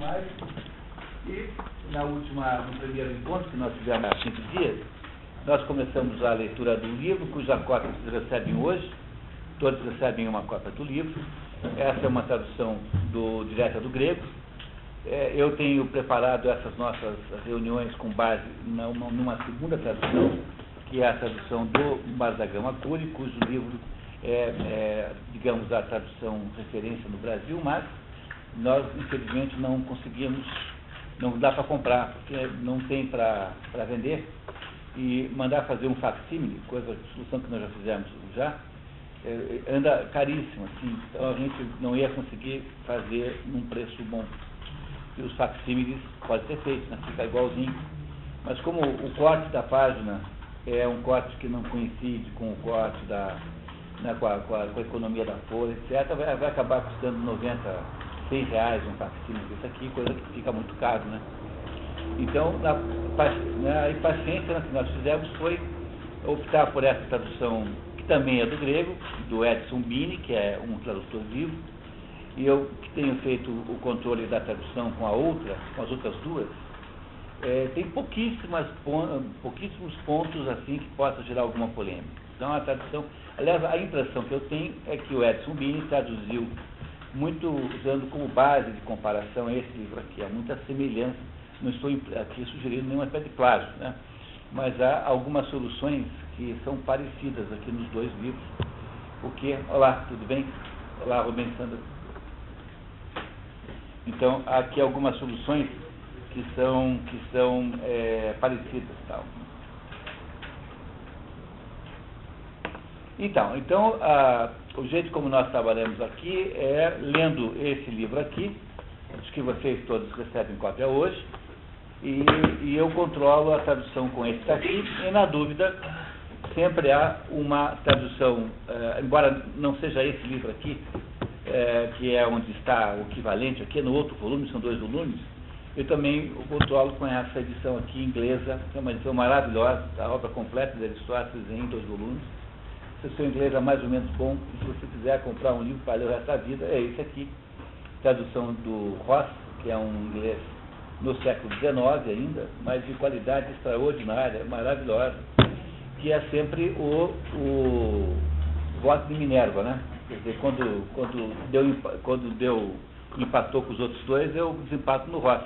mais. E no primeiro encontro que nós tivemos há 5 dias, nós começamos a leitura do livro, cuja cópia vocês recebem hoje. Todos recebem uma cópia do livro. Essa é uma tradução direta do grego. Eu tenho preparado essas nossas reuniões com base numa segunda tradução, que é a tradução do Mas da Gama Cury, cujo livro digamos, a tradução referência no Brasil, mas nós, infelizmente, não conseguimos, não dá para comprar, porque não tem para vender, e mandar fazer um facsímile, solução que nós já fizemos anda caríssimo, assim, então a gente não ia conseguir fazer num preço bom. E os facsímiles pode ser feito, né? Fica igualzinho. Mas como o corte da página é um corte que não coincide com o corte com a economia da folha, etc., vai acabar custando 90, 100 reais um facsímile desse aqui, coisa que fica muito caro, né? Então, a impaciência que nós fizemos foi optar por essa tradução, que também é do grego, do Edson Bini, que é um tradutor vivo, e eu que tenho feito o controle da tradução com as outras duas, tem pouquíssimos pontos assim que possam gerar alguma polêmica. Então a tradução, aliás, a impressão que eu tenho é que o Edson Bini traduziu muito usando como base de comparação esse livro aqui, há muita semelhança, não estou aqui sugerindo nenhuma espécie de plágio, né? Mas há algumas soluções que são parecidas aqui nos dois livros. Olá, tudo bem? Olá, Rubens Sandra. Então, há aqui algumas soluções que são parecidas, tal. Então o jeito como nós trabalhamos aqui é lendo esse livro aqui, acho que vocês todos recebem cópia hoje, e eu controlo a tradução com esse daqui, e na dúvida sempre há uma tradução, embora não seja esse livro aqui, que é onde está o equivalente aqui, no outro volume, são 2 volumes, eu também o controlo com essa edição aqui inglesa, que é uma edição maravilhosa, a obra completa de Aristóteles em 2 volumes. Se o seu inglês é mais ou menos bom, e se você quiser comprar um livro para ler o resto da vida, é esse aqui, tradução do Ross, que é um inglês no século XIX ainda, mas de qualidade extraordinária, maravilhosa, que é sempre o voto de Minerva, né? Quer dizer, quando empatou com os outros dois, eu desempato no Ross.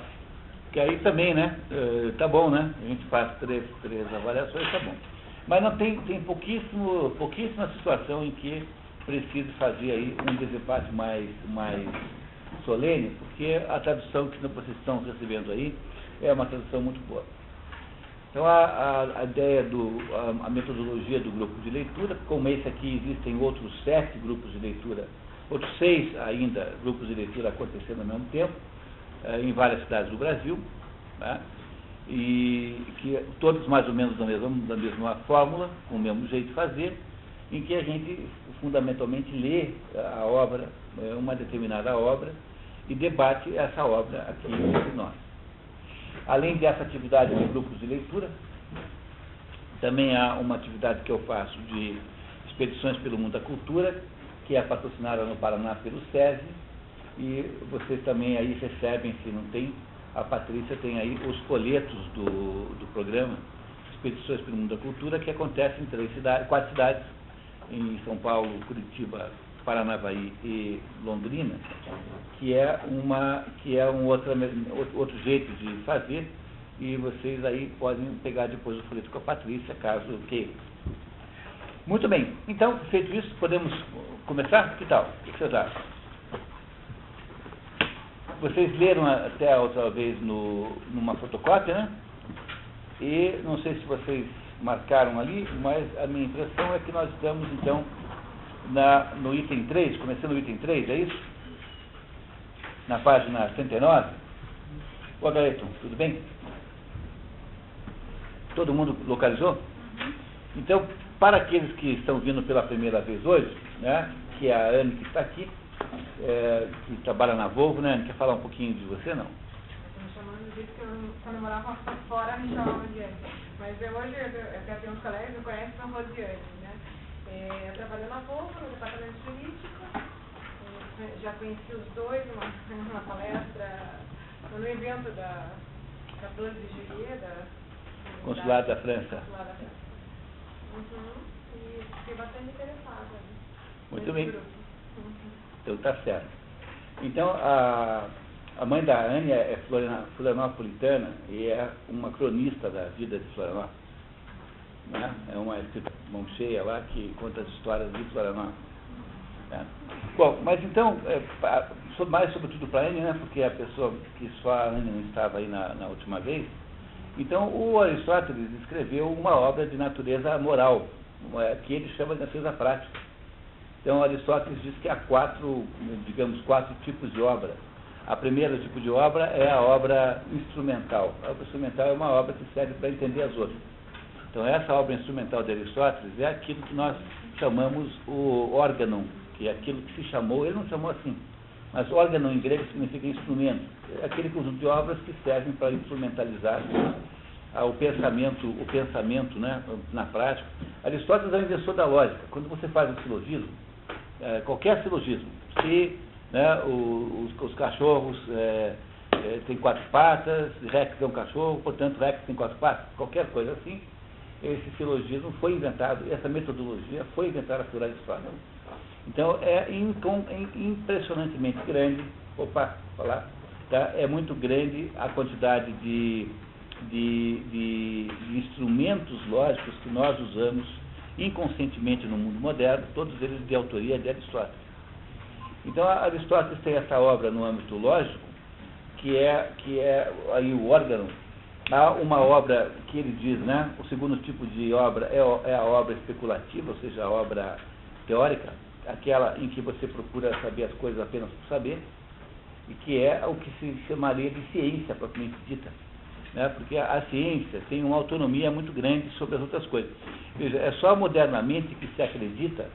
Que aí também, né? Tá bom, né? A gente faz três avaliações, tá bom. Mas não tem pouquíssima situação em que preciso fazer aí um desempate mais solene, porque a tradução que vocês estão recebendo aí é uma tradução muito boa. Então a ideia a metodologia do grupo de leitura, como esse aqui existem outros 7 grupos de leitura, outros 6 ainda grupos de leitura acontecendo ao mesmo tempo, em várias cidades do Brasil, né? E que todos mais ou menos da mesma fórmula, com o mesmo jeito de fazer, em que a gente fundamentalmente lê a obra, uma determinada obra, e debate essa obra aqui entre nós. Além dessa atividade de grupos de leitura, também há uma atividade que eu faço de expedições pelo mundo da cultura, que é patrocinada no Paraná pelo SESI, e vocês também aí recebem, se não tem, a Patrícia tem aí os folhetos do programa Expedições pelo Mundo da Cultura, que acontece em 4 cidades, em São Paulo, Curitiba, Paranavaí e Londrina, que é um outro jeito de fazer, e vocês aí podem pegar depois o folheto com a Patrícia, caso queiram. Muito bem, então, feito isso, podemos começar? Que tal? O que vocês acham? Vocês leram até a outra vez numa fotocópia, né? E não sei se vocês marcaram ali, mas a minha impressão é que nós estamos, então, no item 3, começando o item 3, é isso? Na página 39. Ô, Gaeton, tudo bem? Todo mundo localizou? Então, para aqueles que estão vindo pela primeira vez hoje, né, que é a Anne que está aqui, que trabalha na Volvo, né? Quer falar um pouquinho de você, não? Estou me chamando de que quando eu morava fora me chamavam de Anne. Mas hoje eu tenho uns colegas que conhecem a Rosiane, né? Eu trabalho na Volvo, no departamento jurídico. Já conheci os dois numa palestra no evento da 14 de juillet, Consulado da França. Consulado da França. E fiquei bastante interessada. Muito bem. Então tá certo. Então, a mãe da Anne é florianopolitana e é uma cronista da vida de Florianópolis. Né? É uma mão cheia lá que conta as histórias de Florianópolis. Né? Bom, mas então, mais sobretudo para a Anne, né? Porque a pessoa que só a Anne não estava aí na última vez. Então, o Aristóteles escreveu uma obra de natureza moral, que ele chama de natureza prática. Então, Aristóteles diz que há quatro tipos de obra. A primeira tipo de obra é a obra instrumental. A obra instrumental é uma obra que serve para entender as outras. Então, essa obra instrumental de Aristóteles é aquilo que nós chamamos o órgão, que é aquilo que se chamou, ele não chamou assim, mas órgão em grego significa instrumento. É aquele conjunto de obras que servem para instrumentalizar o pensamento, né, na prática. Aristóteles é o inventor da lógica. Quando você faz um silogismo, qualquer silogismo, se os cachorros têm quatro patas, Rex é um cachorro, portanto Rex tem quatro patas, qualquer coisa assim, esse silogismo foi inventado, essa metodologia foi inventada por Aristóteles. Então é impressionantemente grande, tá? É muito grande a quantidade de instrumentos lógicos que nós usamos inconscientemente no mundo moderno, todos eles de autoria de Aristóteles. Então, Aristóteles tem essa obra no âmbito lógico, que é aí o órgão. Há uma obra que ele diz, né? O segundo tipo de obra é a obra especulativa, ou seja, a obra teórica, aquela em que você procura saber as coisas apenas por saber, e que é o que se chamaria de ciência propriamente dita. Né? Porque a ciência tem uma autonomia muito grande sobre as outras coisas. Veja, é só modernamente que se acredita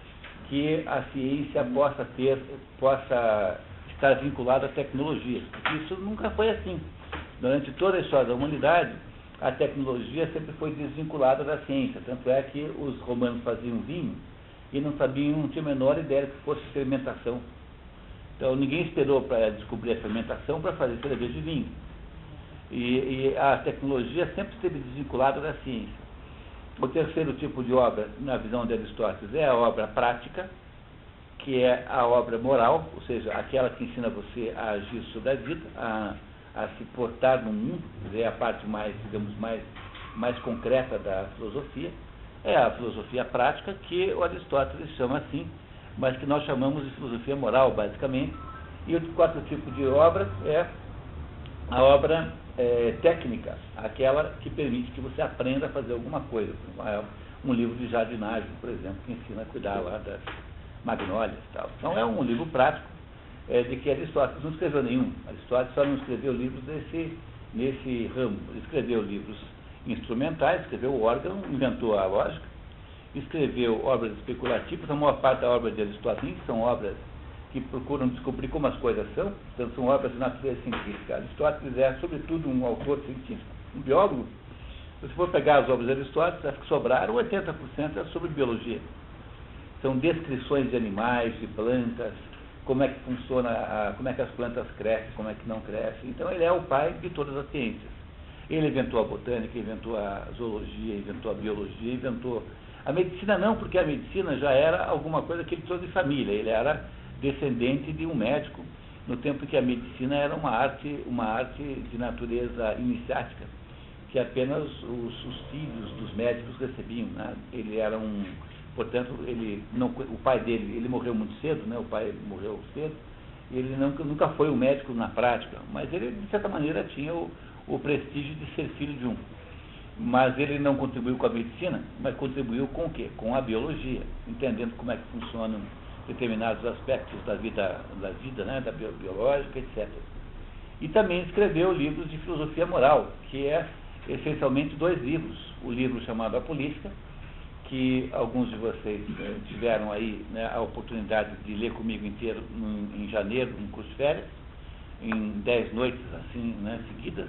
que a ciência possa estar vinculada à tecnologia. Isso nunca foi assim. Durante toda a história da humanidade, a tecnologia sempre foi desvinculada da ciência. Tanto é que os romanos faziam vinho e não tinham a menor ideia que fosse fermentação. Então ninguém esperou para descobrir a fermentação para fazer cerveja de vinho. E a tecnologia sempre esteve desvinculada da ciência. O terceiro tipo de obra, na visão de Aristóteles, é a obra prática, que é a obra moral, ou seja, aquela que ensina você a agir sobre a vida, a se portar no mundo, é a parte mais, digamos, mais concreta da filosofia. É a filosofia prática, que o Aristóteles chama assim, mas que nós chamamos de filosofia moral, basicamente. E o quarto tipo de obra é a obra técnica, aquela que permite que você aprenda a fazer alguma coisa. Um livro de jardinagem, por exemplo, que ensina a cuidar lá das magnólias e tal. Então é um livro prático de que Aristóteles não escreveu nenhum. Aristóteles só não escreveu livros nesse ramo. Ele escreveu livros instrumentais, escreveu o órgão, inventou a lógica, escreveu obras especulativas. A maior parte da obra de Aristóteles são obras que procuram descobrir como as coisas são, portanto são obras de natureza científica. Aristóteles é, sobretudo, um autor científico, um biólogo. Se você for pegar as obras de Aristóteles, as que sobraram, 80% é sobre biologia. São descrições de animais, de plantas, como é que funciona, como é que as plantas crescem, como é que não crescem. Então ele é o pai de todas as ciências. Ele inventou a botânica, inventou a zoologia, inventou a biologia, inventou a medicina não, porque a medicina já era alguma coisa que ele trouxe de família. Ele era descendente de um médico, no tempo que a medicina era uma arte de natureza iniciática, que apenas os filhos dos médicos recebiam. Né? Ele era portanto, o pai dele, ele morreu muito cedo, né? O pai morreu cedo, e ele nunca foi um médico na prática, mas ele, de certa maneira, tinha o prestígio de ser filho de um. Mas ele não contribuiu com a medicina, mas contribuiu com o quê? Com a biologia, entendendo como é que funcionam determinados aspectos da vida, né, da biológica, etc. E também escreveu livros de filosofia moral, que é essencialmente 2 livros. O livro chamado A Política, que alguns de vocês tiveram aí, né, a oportunidade de ler comigo inteiro em janeiro, em curso de férias, em 10 noites assim, né, seguidas.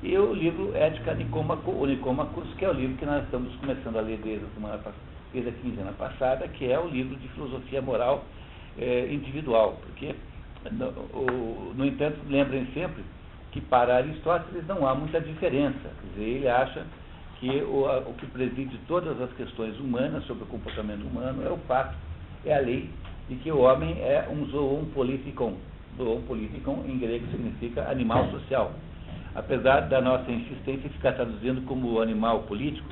E o livro Ética Nicômacos, que é o livro que nós estamos começando a ler desde a quinzena passada, que é o livro de filosofia moral individual. Porque, no entanto, lembrem sempre, que para Aristóteles não há muita diferença. Quer dizer, ele acha que o que preside todas as questões humanas sobre o comportamento humano é o fato, é a lei, de que o homem é um zoon politikon. Zoon politikon, em grego, significa animal social. Apesar da nossa insistência em ficar traduzindo como animal político,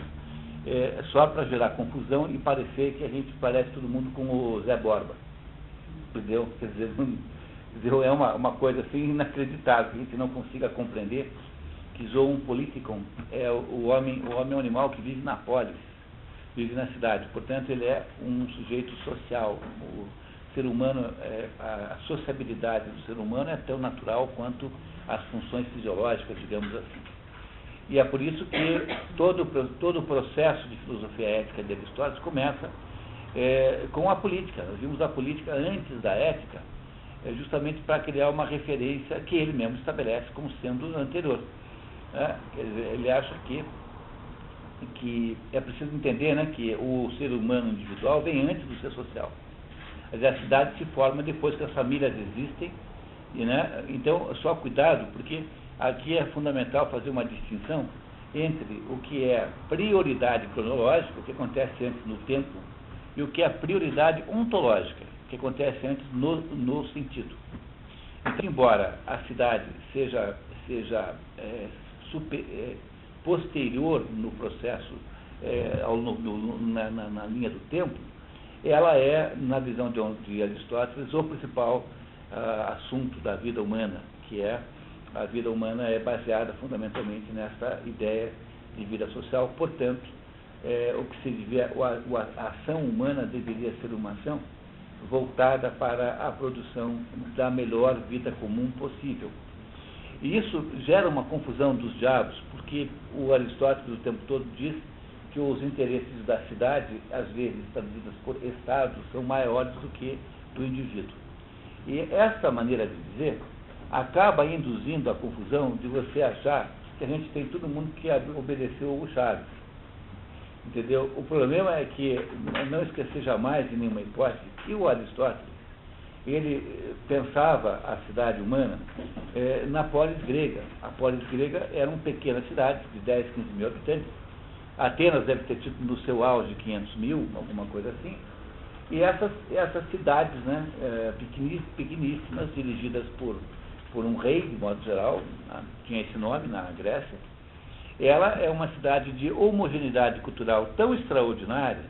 só para gerar confusão e parecer que a gente parece todo mundo com o Zé Borba. Entendeu? Quer dizer, é uma coisa assim inacreditável, que a gente não consiga compreender que zoon politikon é o homem é um animal que vive na polis, vive na cidade. Portanto, ele é um sujeito social. O ser humano, a sociabilidade do ser humano é tão natural quanto as funções fisiológicas, digamos assim. E é por isso que todo o processo de filosofia ética de Aristóteles começa com a política. Nós vimos a política antes da ética, justamente para criar uma referência que ele mesmo estabelece como sendo anterior. Quer dizer, ele acha que é preciso entender, né, que o ser humano individual vem antes do ser social. Quer dizer, a cidade se forma depois que as famílias existem, e, né, então só cuidado, porque aqui é fundamental fazer uma distinção entre o que é prioridade cronológica, o que acontece antes no tempo, e o que é prioridade ontológica, o que acontece antes no sentido. Então, embora a cidade seja posterior no processo, na linha do tempo, ela é, na visão de Aristóteles, o principal assunto da vida humana, que é a vida humana é baseada fundamentalmente nessa ideia de vida social. Portanto, o que se devia, a ação humana deveria ser uma ação voltada para a produção da melhor vida comum possível. E isso gera uma confusão dos diabos, porque o Aristóteles o tempo todo diz que os interesses da cidade, às vezes traduzidos por estados, são maiores do que do indivíduo. E essa maneira de dizer acaba induzindo a confusão de você achar que a gente tem todo mundo que obedeceu o Chaves. Entendeu? O problema é que não esquecer jamais, de nenhuma hipótese, que o Aristóteles, ele pensava a cidade humana na polis grega. A polis grega era uma pequena cidade de 10, 15 mil habitantes. Atenas deve ter tido no seu auge 500 mil, alguma coisa assim. E essas cidades, né, pequeníssimas, dirigidas por um rei, de modo geral, tinha esse nome na Grécia, ela é uma cidade de homogeneidade cultural tão extraordinária,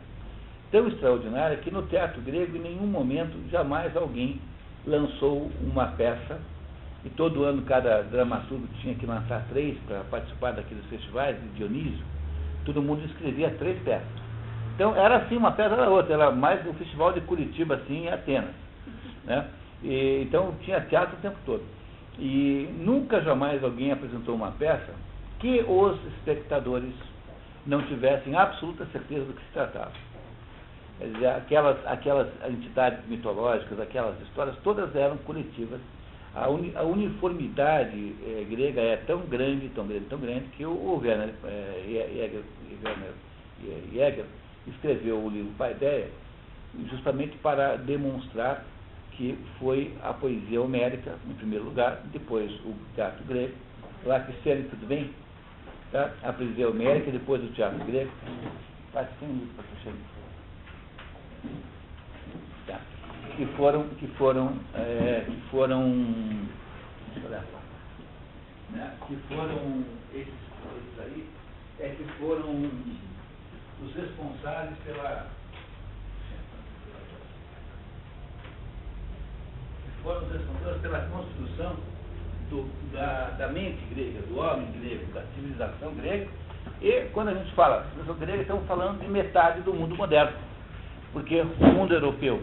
que no teatro grego, em nenhum momento, jamais alguém lançou uma peça, e todo ano cada dramaturgo tinha que lançar 3 para participar daqueles festivais de Dionísio. Todo mundo escrevia 3 peças. Então, era assim, uma peça era outra, era mais o festival de Curitiba, assim, em Atenas, né? Então, tinha teatro o tempo todo. E nunca, jamais alguém apresentou uma peça que os espectadores não tivessem absoluta certeza do que se tratava. Quer dizer, aquelas entidades mitológicas, aquelas histórias, todas eram coletivas. A uniformidade grega é tão grande, que o Werner Jäger escreveu o livro Paideia justamente para demonstrar que foi a poesia homérica, em primeiro lugar, depois o teatro grego. Lá, Cristiane, tudo bem? Tá? A poesia homérica, depois o teatro grego. Faz 5 minutos para fechar isso. Tá. Que foram esses aí, que foram os responsáveis pela construção da mente grega, do homem grego, da civilização grega. E quando a gente fala civilização grega, estamos falando de metade do mundo moderno, porque o mundo europeu,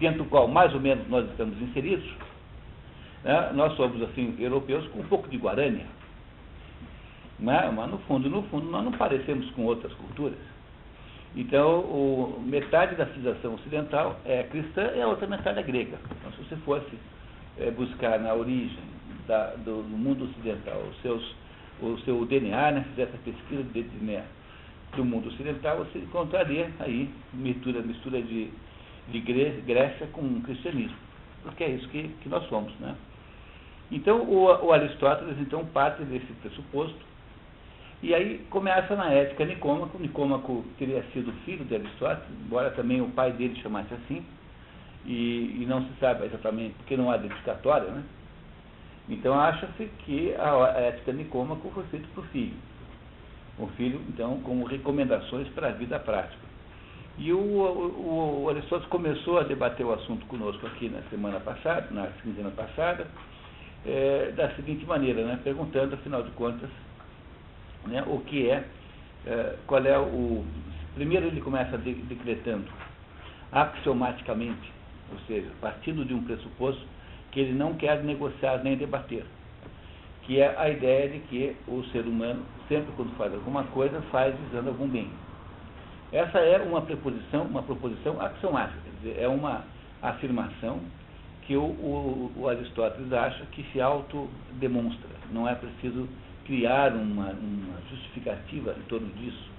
dentro do qual mais ou menos nós estamos inseridos, né, nós somos assim europeus com um pouco de Guarânia, né, mas no fundo nós não parecemos com outras culturas. Então, metade da civilização ocidental é cristã e a outra metade é grega. Então, se você fosse buscar na origem do mundo ocidental o seu DNA, né, fizesse a pesquisa de DNA do mundo ocidental, você encontraria aí mistura de Grécia com cristianismo, porque é isso que nós somos, né? Então, o Aristóteles, então, parte desse pressuposto, e aí começa na Ética Nicômaco. Nicômaco teria sido filho de Aristóteles, embora também o pai dele chamasse assim, e não se sabe exatamente, porque não há dedicatória, né? Então, acha-se que a Ética Nicômaco foi feita por filho. O filho, então, como recomendações para a vida prática. E o Aristóteles começou a debater o assunto conosco aqui na semana passada, na quinzena passada, da seguinte maneira, né? Perguntando, afinal de contas, né, o que qual é o... Primeiro ele começa decretando axiomaticamente, ou seja, partindo de um pressuposto que ele não quer negociar nem debater, que é a ideia de que o ser humano, sempre quando faz alguma coisa, faz visando algum bem. Essa é uma proposição axiomática, quer dizer, é uma afirmação que o Aristóteles acha que se autodemonstra. Não é preciso criar uma justificativa em torno disso.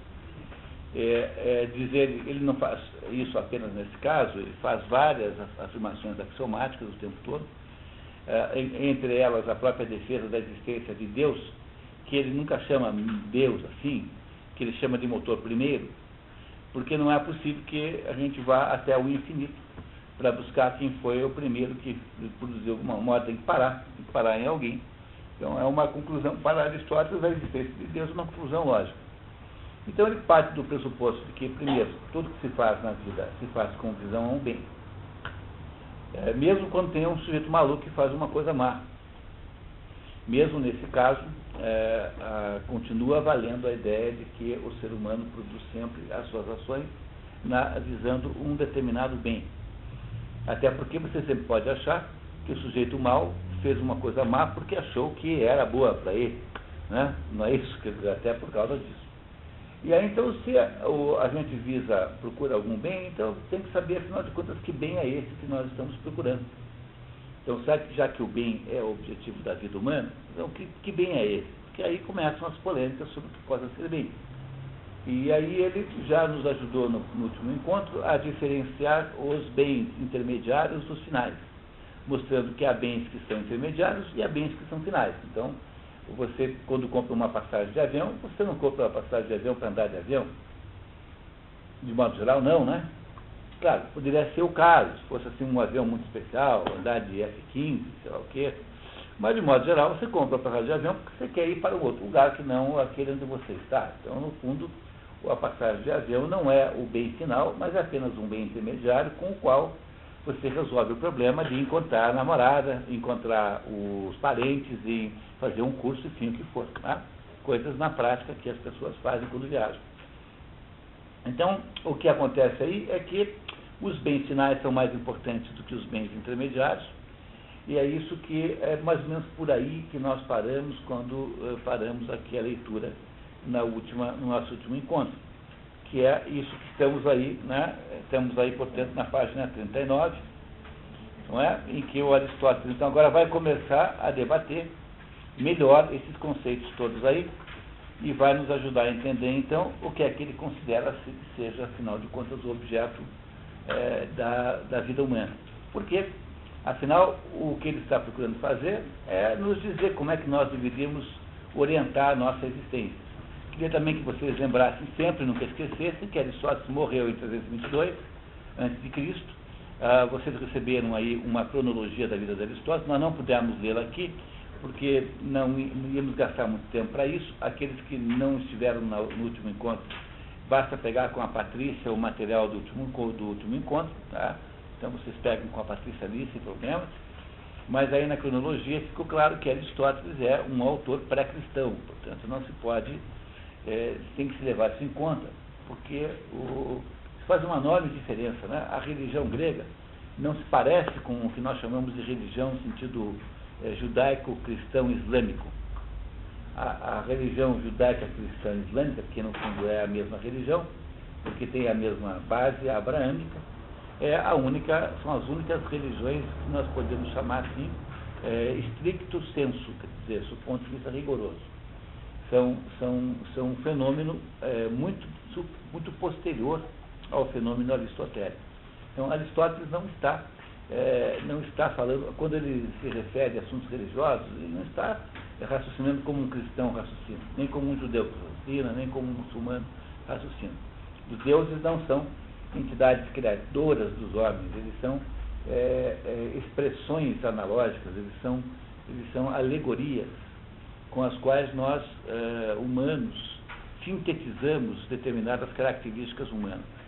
Dizer, ele não faz isso apenas nesse caso, ele faz várias afirmações axiomáticas o tempo todo, entre elas a própria defesa da existência de Deus, que ele nunca chama Deus assim, que ele chama de motor primeiro, porque não é possível que a gente vá até o infinito para buscar quem foi o primeiro que produziu uma ordem tem que parar em alguém. Então é uma conclusão para Aristóteles da existência de Deus, uma conclusão lógica. Então ele parte do pressuposto de que, primeiro, tudo que se faz na vida se faz com visão a um bem. Mesmo quando tem um sujeito maluco que faz uma coisa má. Mesmo nesse caso, continua valendo a ideia de que o ser humano produz sempre as suas ações visando um determinado bem. Até porque você sempre pode achar que o sujeito mau fez uma coisa má porque achou que era boa para ele, né? Não é isso, quer dizer, até por causa disso. E aí, então, se a gente procura algum bem, então tem que saber, afinal de contas, que bem é esse que nós estamos procurando. Então, já que o bem é o objetivo da vida humana, então que bem é esse? Porque aí começam as polêmicas sobre o que pode ser bem. E aí ele já nos ajudou no último encontro a diferenciar os bens intermediários dos finais, mostrando que há bens que são intermediários e há bens que são finais. Então, você, quando compra uma passagem de avião, você não compra uma passagem de avião para andar de avião? De modo geral, não, né? Claro, poderia ser o caso, se fosse assim um avião muito especial, andar de F-15, sei lá o quê. Mas, de modo geral, você compra a passagem de avião porque você quer ir para um outro lugar que não aquele onde você está. Então, no fundo, a passagem de avião não é o bem final, mas é apenas um bem intermediário com o qual você resolve o problema de encontrar a namorada, encontrar os parentes e fazer um curso, enfim, o que for. Tá? Coisas na prática que as pessoas fazem quando viajam. Então, o que acontece aí é que os bens finais são mais importantes do que os bens intermediários, e é isso que é mais ou menos por aí que nós paramos quando paramos aqui a leitura no nosso último encontro, que é isso que estamos aí, né? Estamos aí, portanto, na página 39, não é? Em que o Aristóteles, então, agora vai começar a debater melhor esses conceitos todos aí, e vai nos ajudar a entender, então, o que é que ele considera que seja, afinal de contas, o objeto da vida humana. Porque, afinal, o que ele está procurando fazer é nos dizer como é que nós deveríamos orientar a nossa existência. Queria também que vocês lembrassem sempre, nunca esquecessem, que Aristóteles morreu em 322 a.C. Vocês receberam aí uma cronologia da vida de Aristóteles, nós não pudemos lê-la aqui, porque não íamos gastar muito tempo para isso. Aqueles que não estiveram no último encontro, basta pegar com a Patrícia o material do último encontro, tá? Então vocês pegam com a Patrícia ali, sem problemas. Mas aí na cronologia ficou claro que Aristóteles é um autor pré-cristão, portanto não se pode, tem que se levar isso em conta, porque faz uma enorme diferença, né? A religião grega não se parece com o que nós chamamos de religião no sentido judaico-cristão islâmico. A religião judaica-cristã islâmica, que no fundo é a mesma religião, porque tem a mesma base abraâmica, são as únicas religiões que nós podemos chamar assim, stricto sensu, quer dizer, do ponto de vista rigoroso. São um fenômeno muito posterior ao fenômeno aristotélico. Então, Aristóteles não está não está falando, quando ele se refere a assuntos religiosos, ele não está raciocinando como um cristão raciocina, nem como um judeu raciocina, nem como um muçulmano raciocina. Os deuses não são entidades criadoras dos homens, eles são expressões analógicas, eles são alegorias com as quais nós, humanos, sintetizamos determinadas características humanas.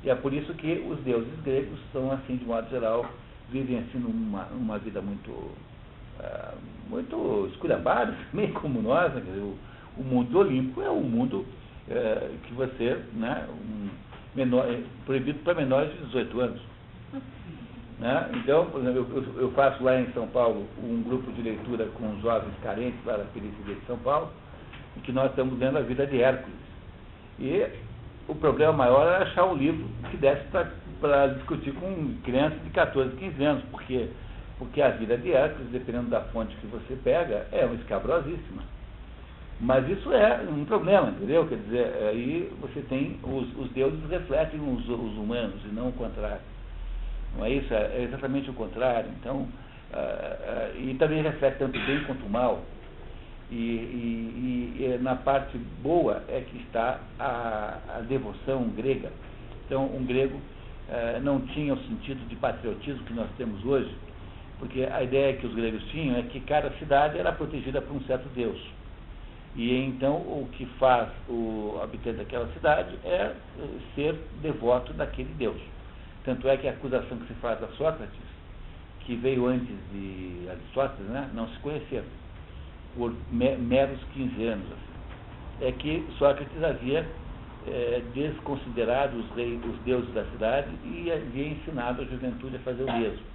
E é por isso que os deuses gregos são, assim, de modo geral, vivem assim numa vida muito esculhambada, meio como nós, né? O mundo olímpico é um mundo que você, né, proibido para menores de 18 anos. Né? Então, por exemplo, eu faço lá em São Paulo um grupo de leitura com os jovens carentes lá da periferia de São Paulo, em que nós estamos lendo a vida de Hércules. E o problema maior era achar um livro que desse para discutir com crianças de 14, 15 anos, porque a vida de Hércules, dependendo da fonte que você pega, é uma escabrosíssima. Mas isso é um problema, entendeu? Quer dizer, aí você tem, os deuses refletem os humanos e não o contrário. Não é isso? É exatamente o contrário. Então, e também reflete tanto o bem quanto o mal. E na parte boa é que está a devoção grega. Então, um grego não tinha o sentido de patriotismo que nós temos hoje, porque a ideia que os gregos tinham é que cada cidade era protegida por um certo deus. E então o que faz o habitante daquela cidade é ser devoto daquele deus. Tanto é que a acusação que se faz a Sócrates, que veio antes de Aristóteles, né, não se conheceram, por meros 15 anos, assim, é que Sócrates havia desconsiderado os deuses da cidade e havia ensinado a juventude a fazer o mesmo.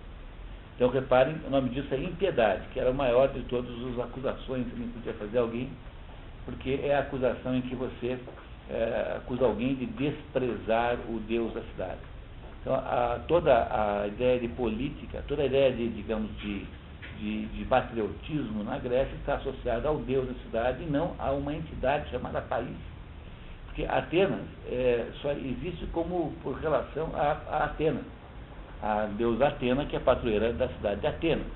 Então, reparem, o nome disso é impiedade, que era o maior de todas as acusações que podia fazer alguém, porque é a acusação em que você acusa alguém de desprezar o Deus da cidade. Então, toda a ideia de política, toda a ideia de, digamos, de patriotismo na Grécia está associada ao Deus da cidade e não a uma entidade chamada país. Porque Atenas só existe como por relação a Atenas, a deusa Atena, que é a padroeira da cidade de Atenas.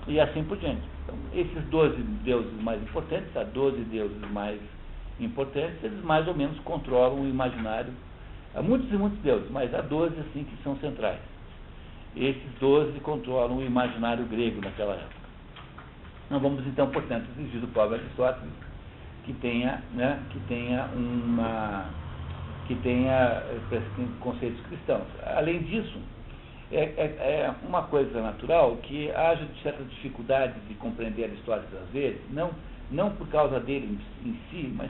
E assim por diante. Então, esses 12 deuses mais importantes, há 12 deuses mais importantes, eles mais ou menos controlam o imaginário. Há muitos e muitos deuses, mas há 12 assim que são centrais. Esses 12 controlam o imaginário grego naquela época. Não vamos então, portanto, exigir do pobre Aristóteles que tenha conceitos cristãos. Além disso, é uma coisa natural que haja certa dificuldade de compreender Aristóteles às vezes, não por causa dele em si, mas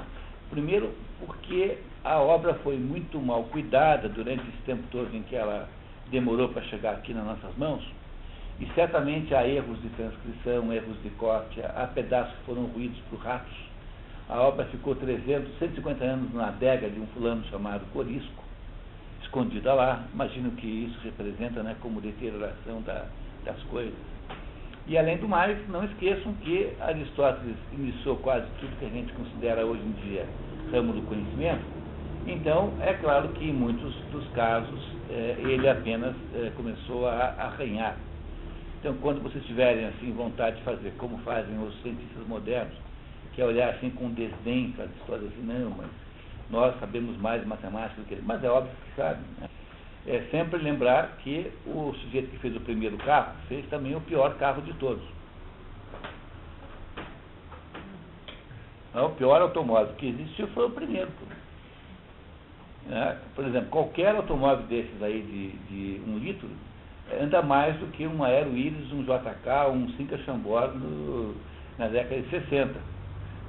primeiro porque a obra foi muito mal cuidada durante esse tempo todo em que ela demorou para chegar aqui nas nossas mãos, e certamente há erros de transcrição, erros de cópia, há pedaços que foram ruídos por ratos. A obra ficou 150 anos na adega de um fulano chamado Corisco, escondida lá. Imagino que isso representa, né, como deterioração das coisas. E além do mais, não esqueçam que Aristóteles iniciou quase tudo que a gente considera hoje em dia ramo do conhecimento. Então, é claro que em muitos dos casos ele apenas começou a arranhar. Então, quando vocês tiverem assim vontade de fazer como fazem os cientistas modernos, que é olhar assim com desdém para as histórias, assim, não, mas nós sabemos mais de matemática do que ele, mas é óbvio que sabe, né? É sempre lembrar que o sujeito que fez o primeiro carro fez também o pior carro de todos. O pior automóvel que existiu foi o primeiro. Por exemplo, qualquer automóvel desses aí de 1 litro anda mais do que um Aero Iris, um JK, um Cinca Chambord na década de 60.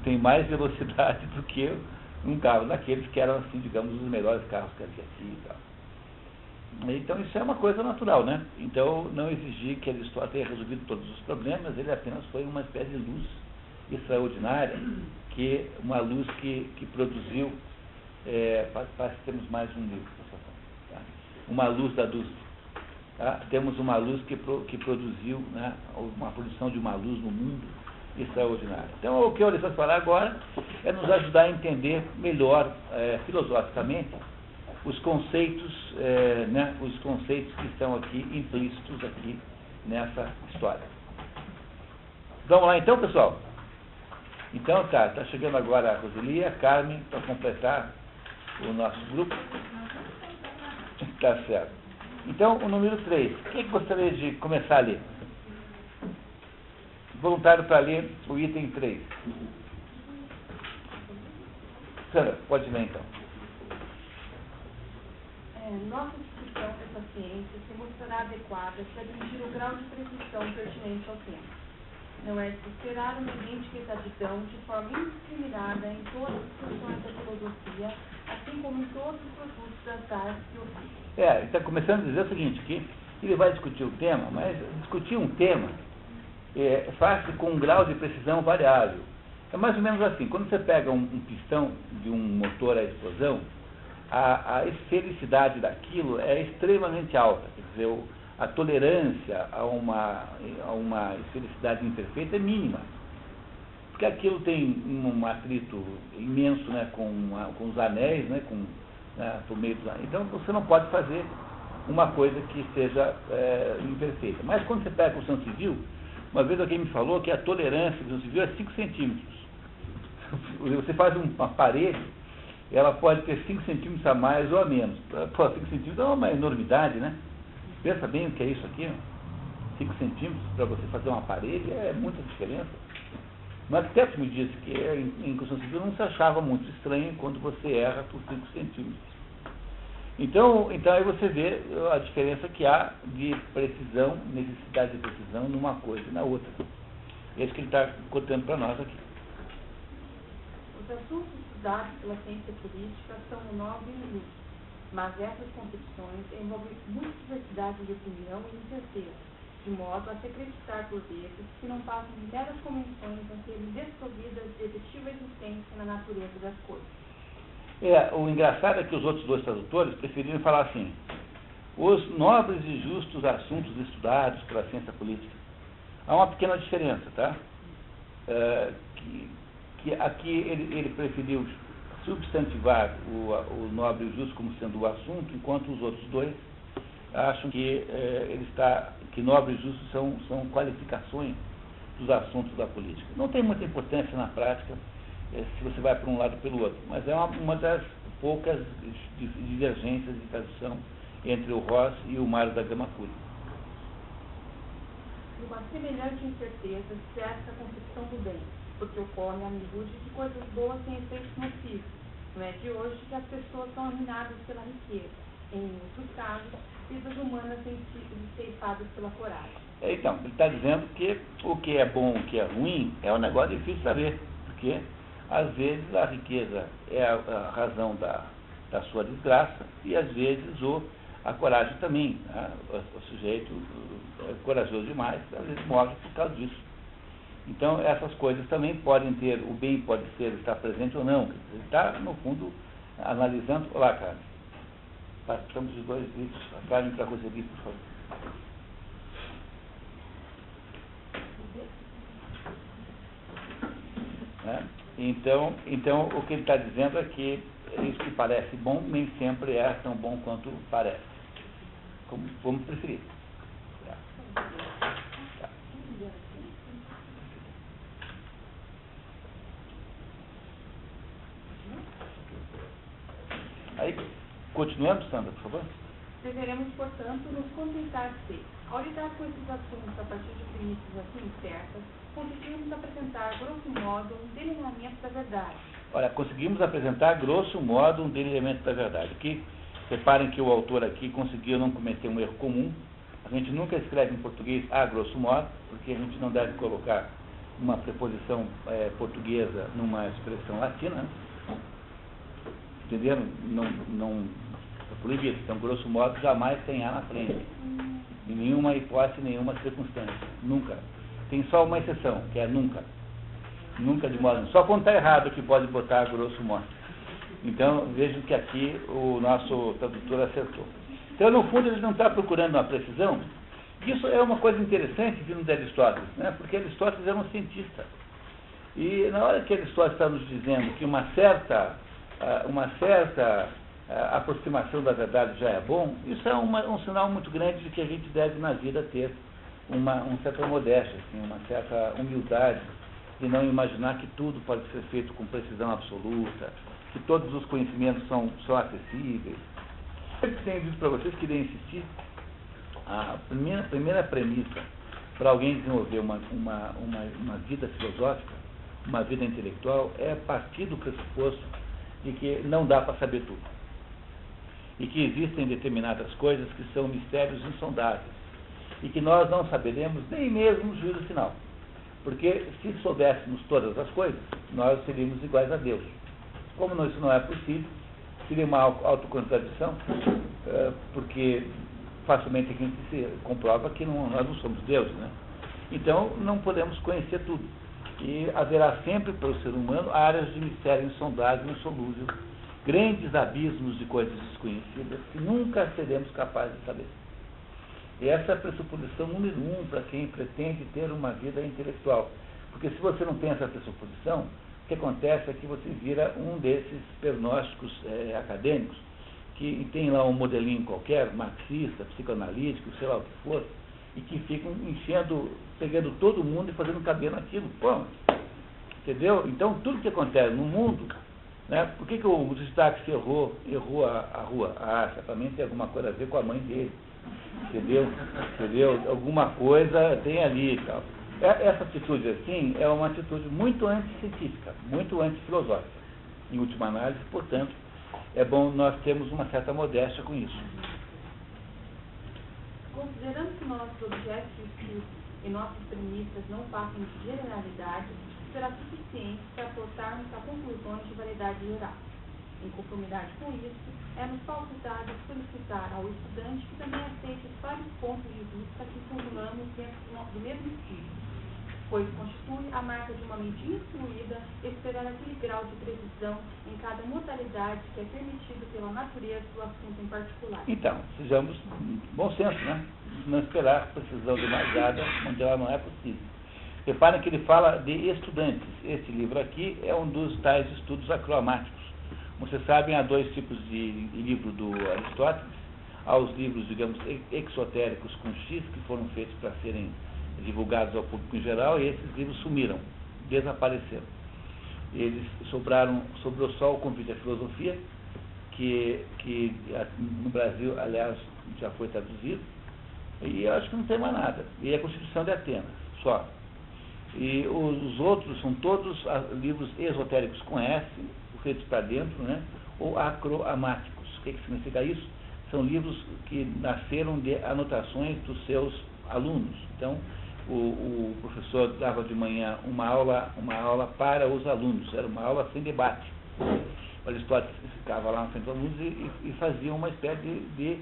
Tem mais velocidade do que um carro daqueles que eram, assim, digamos, os melhores carros que havia aqui e tal. Então isso é uma coisa natural, né? Então não exigir que Aristóteles tenha resolvido todos os problemas, ele apenas foi uma espécie de luz extraordinária, uma luz que produziu, parece que temos mais um livro, tá? Uma luz da luz. Tá? Temos uma luz que produziu, né, uma produção de uma luz no mundo extraordinária. Então o que eu preciso falar agora é nos ajudar a entender melhor, filosoficamente, os conceitos, né, os conceitos que estão aqui implícitos aqui nessa história. Vamos lá então, pessoal? Então tá chegando agora a Roseli e a Carmen para completar o nosso grupo. Tá certo. Então, o número 3. Quem gostaria de começar a ler? Voluntário para ler o item 3. Sandra, pode ler então. Nossa discussão dessa ciência se mostrará adequada se atingir o grau de precisão pertinente ao tema. Não é de se esperar uma idêntica exatidão de forma indiscriminada em todas as questões da filosofia, assim como em todos os produtos das artes e ofícios. Ele está começando a dizer o seguinte, que ele vai discutir o tema, mas discutir um tema faz-se com um grau de precisão variável. É mais ou menos assim, quando você pega um pistão de um motor à explosão, a esfericidade daquilo é extremamente alta, quer dizer, a tolerância a uma esfericidade imperfeita é mínima, porque aquilo tem um atrito imenso, né, com os anéis, né, por meio dos anéis. Então você não pode fazer uma coisa que seja imperfeita. Mas quando você pega a construção civil, uma vez alguém me falou que a tolerância da construção civil é 5 centímetros. Você faz uma parede, ela pode ter 5 centímetros a mais ou a menos. 5 centímetros é uma enormidade, né? Pensa bem o que é isso aqui, 5 centímetros para você fazer uma parede é muita diferença. O arquiteto me disse que em construção civil não se achava muito estranho quando você erra por 5 centímetros. Então aí você vê a diferença que há de precisão, necessidade de precisão numa coisa e na outra. É isso que ele está contando para nós aqui. Os assuntos estudados pela ciência política são nobres e justos, mas essas concepções envolvem muita diversidade de opinião e incerteza, de modo a se acreditar por vezes que não passam de meras convenções a serem desprovidas de efetiva existência na natureza das coisas. O engraçado é que os outros dois tradutores preferiram falar assim: os nobres e justos assuntos estudados pela ciência política. Há uma pequena diferença, tá? Que aqui ele preferiu substantivar o nobre e o justo como sendo o assunto, enquanto os outros dois acham que que nobre e justo são qualificações dos assuntos da política. Não tem muita importância na prática se você vai para um lado ou pelo outro, mas é uma das poucas divergências de tradução entre o Ross e o Mário da Gama Cury. Uma semelhante incerteza cerca a concepção do bem, porque ocorre a miúde de coisas boas sem efeitos nocivos. Não é de hoje que as pessoas são arruinadas pela riqueza. Em muitos casos, vidas humanas têm sido ceifadas pela coragem. Então, ele está dizendo que o que é bom, o que é ruim, é um negócio difícil de saber, porque às vezes a riqueza é a razão da sua desgraça e às vezes a coragem também. Né? O sujeito é corajoso demais, às vezes morre por causa disso. Então, essas coisas também podem ter, o bem pode estar presente ou não. Ele está, no fundo, analisando. Olá, Carmen. Passamos os 2 vídeos. A Carmen para conseguir, por favor. Né? Então, o que ele está dizendo é que isso que parece bom nem sempre é tão bom quanto parece. Como preferir. Tá. Aí, continuando, Sandra, por favor. Deveremos, portanto, nos contentar se, ao lidar com esses assuntos a partir de premissas assim certas, conseguimos apresentar, grosso modo, um delineamento da verdade. Olha, conseguimos apresentar, grosso modo, um delineamento da verdade. Aqui, reparem que o autor aqui conseguiu não cometer um erro comum. A gente nunca escreve em português a grosso modo, porque a gente não deve colocar uma preposição portuguesa numa expressão latina, né? Entenderam? Não é proibido. Então, grosso modo, jamais tem A na frente. Em nenhuma hipótese, nenhuma circunstância. Nunca. Tem só uma exceção, que é nunca. Nunca de modo. Só quando está errado que pode botar grosso modo. Então, vejam que aqui o nosso tradutor acertou. Então, no fundo, ele não está procurando uma precisão. Isso é uma coisa interessante vindo de Aristóteles, né? Porque Aristóteles era um cientista. E na hora que Aristóteles está nos dizendo que uma certa a aproximação da verdade já é bom, isso é um sinal muito grande de que a gente deve na vida ter uma certa modéstia, assim, uma certa humildade, de não imaginar que tudo pode ser feito com precisão absoluta, que todos os conhecimentos são acessíveis. Eu tenho dito para vocês que irei insistir, a primeira premissa para alguém desenvolver uma vida filosófica, uma vida intelectual, é partir do pressuposto de que não dá para saber tudo. E que existem determinadas coisas que são mistérios insondáveis. E que nós não saberemos nem mesmo no juízo final. Porque se soubéssemos todas as coisas, nós seríamos iguais a Deus. Como isso não é possível, seria uma autocontradição, porque facilmente a gente se comprova que nós não somos deuses, né? Então, não podemos conhecer tudo. E haverá sempre para o ser humano áreas de mistério insondável, insolúvel, grandes abismos de coisas desconhecidas que nunca seremos capazes de saber. E essa é a pressuposição número 1 para quem pretende ter uma vida intelectual. Porque se você não tem essa pressuposição, o que acontece é que você vira um desses pernósticos acadêmicos que tem lá um modelinho qualquer, marxista, psicoanalítico, sei lá o que for, e que ficam pegando todo mundo e fazendo caber naquilo. Pô, entendeu? Então, tudo que acontece no mundo, né, por que o Destaque errou a rua? Ah, certamente tem alguma coisa a ver com a mãe dele. Entendeu? Alguma coisa tem ali e tal. Essa atitude, assim, é uma atitude muito anticientífica, muito antifilosófica. Em última análise, portanto, é bom nós termos uma certa modéstia com isso. Considerando que nossos objetos de estudo e nossas premissas não partem de generalidade, será suficiente para aportarmos a conclusões de validade geral. Em conformidade com isso, é-nos facultado solicitar ao estudante que também aceite os vários pontos de vista que formulamos dentro do mesmo espírito, pois constitui a marca de uma mente instruída esperar aquele grau de precisão em cada modalidade que é permitido pela natureza do assunto em particular. Então, sejamos bom senso, né? Não esperar precisão demasiada onde ela não é possível. Reparem que ele fala de estudantes. Este livro aqui é um dos tais estudos acromáticos. Vocês sabem, há dois tipos de livro do Aristóteles. Há os livros, digamos, exotéricos com X, que foram feitos para serem divulgados ao público em geral, e esses livros sumiram, desapareceram. Eles sobrou só o Convite à Filosofia, que no Brasil, aliás, já foi traduzido, e eu acho que não tem mais nada. E a Constituição de Atenas, só. E os outros são todos livros esotéricos com S, feitos para dentro, né? Ou acroamáticos. O que significa isso? São livros que nasceram de anotações dos seus alunos. Então, o professor dava de manhã uma aula para os alunos, era uma aula sem debate. O Aristóteles ficava lá na frente dos alunos e fazia uma espécie de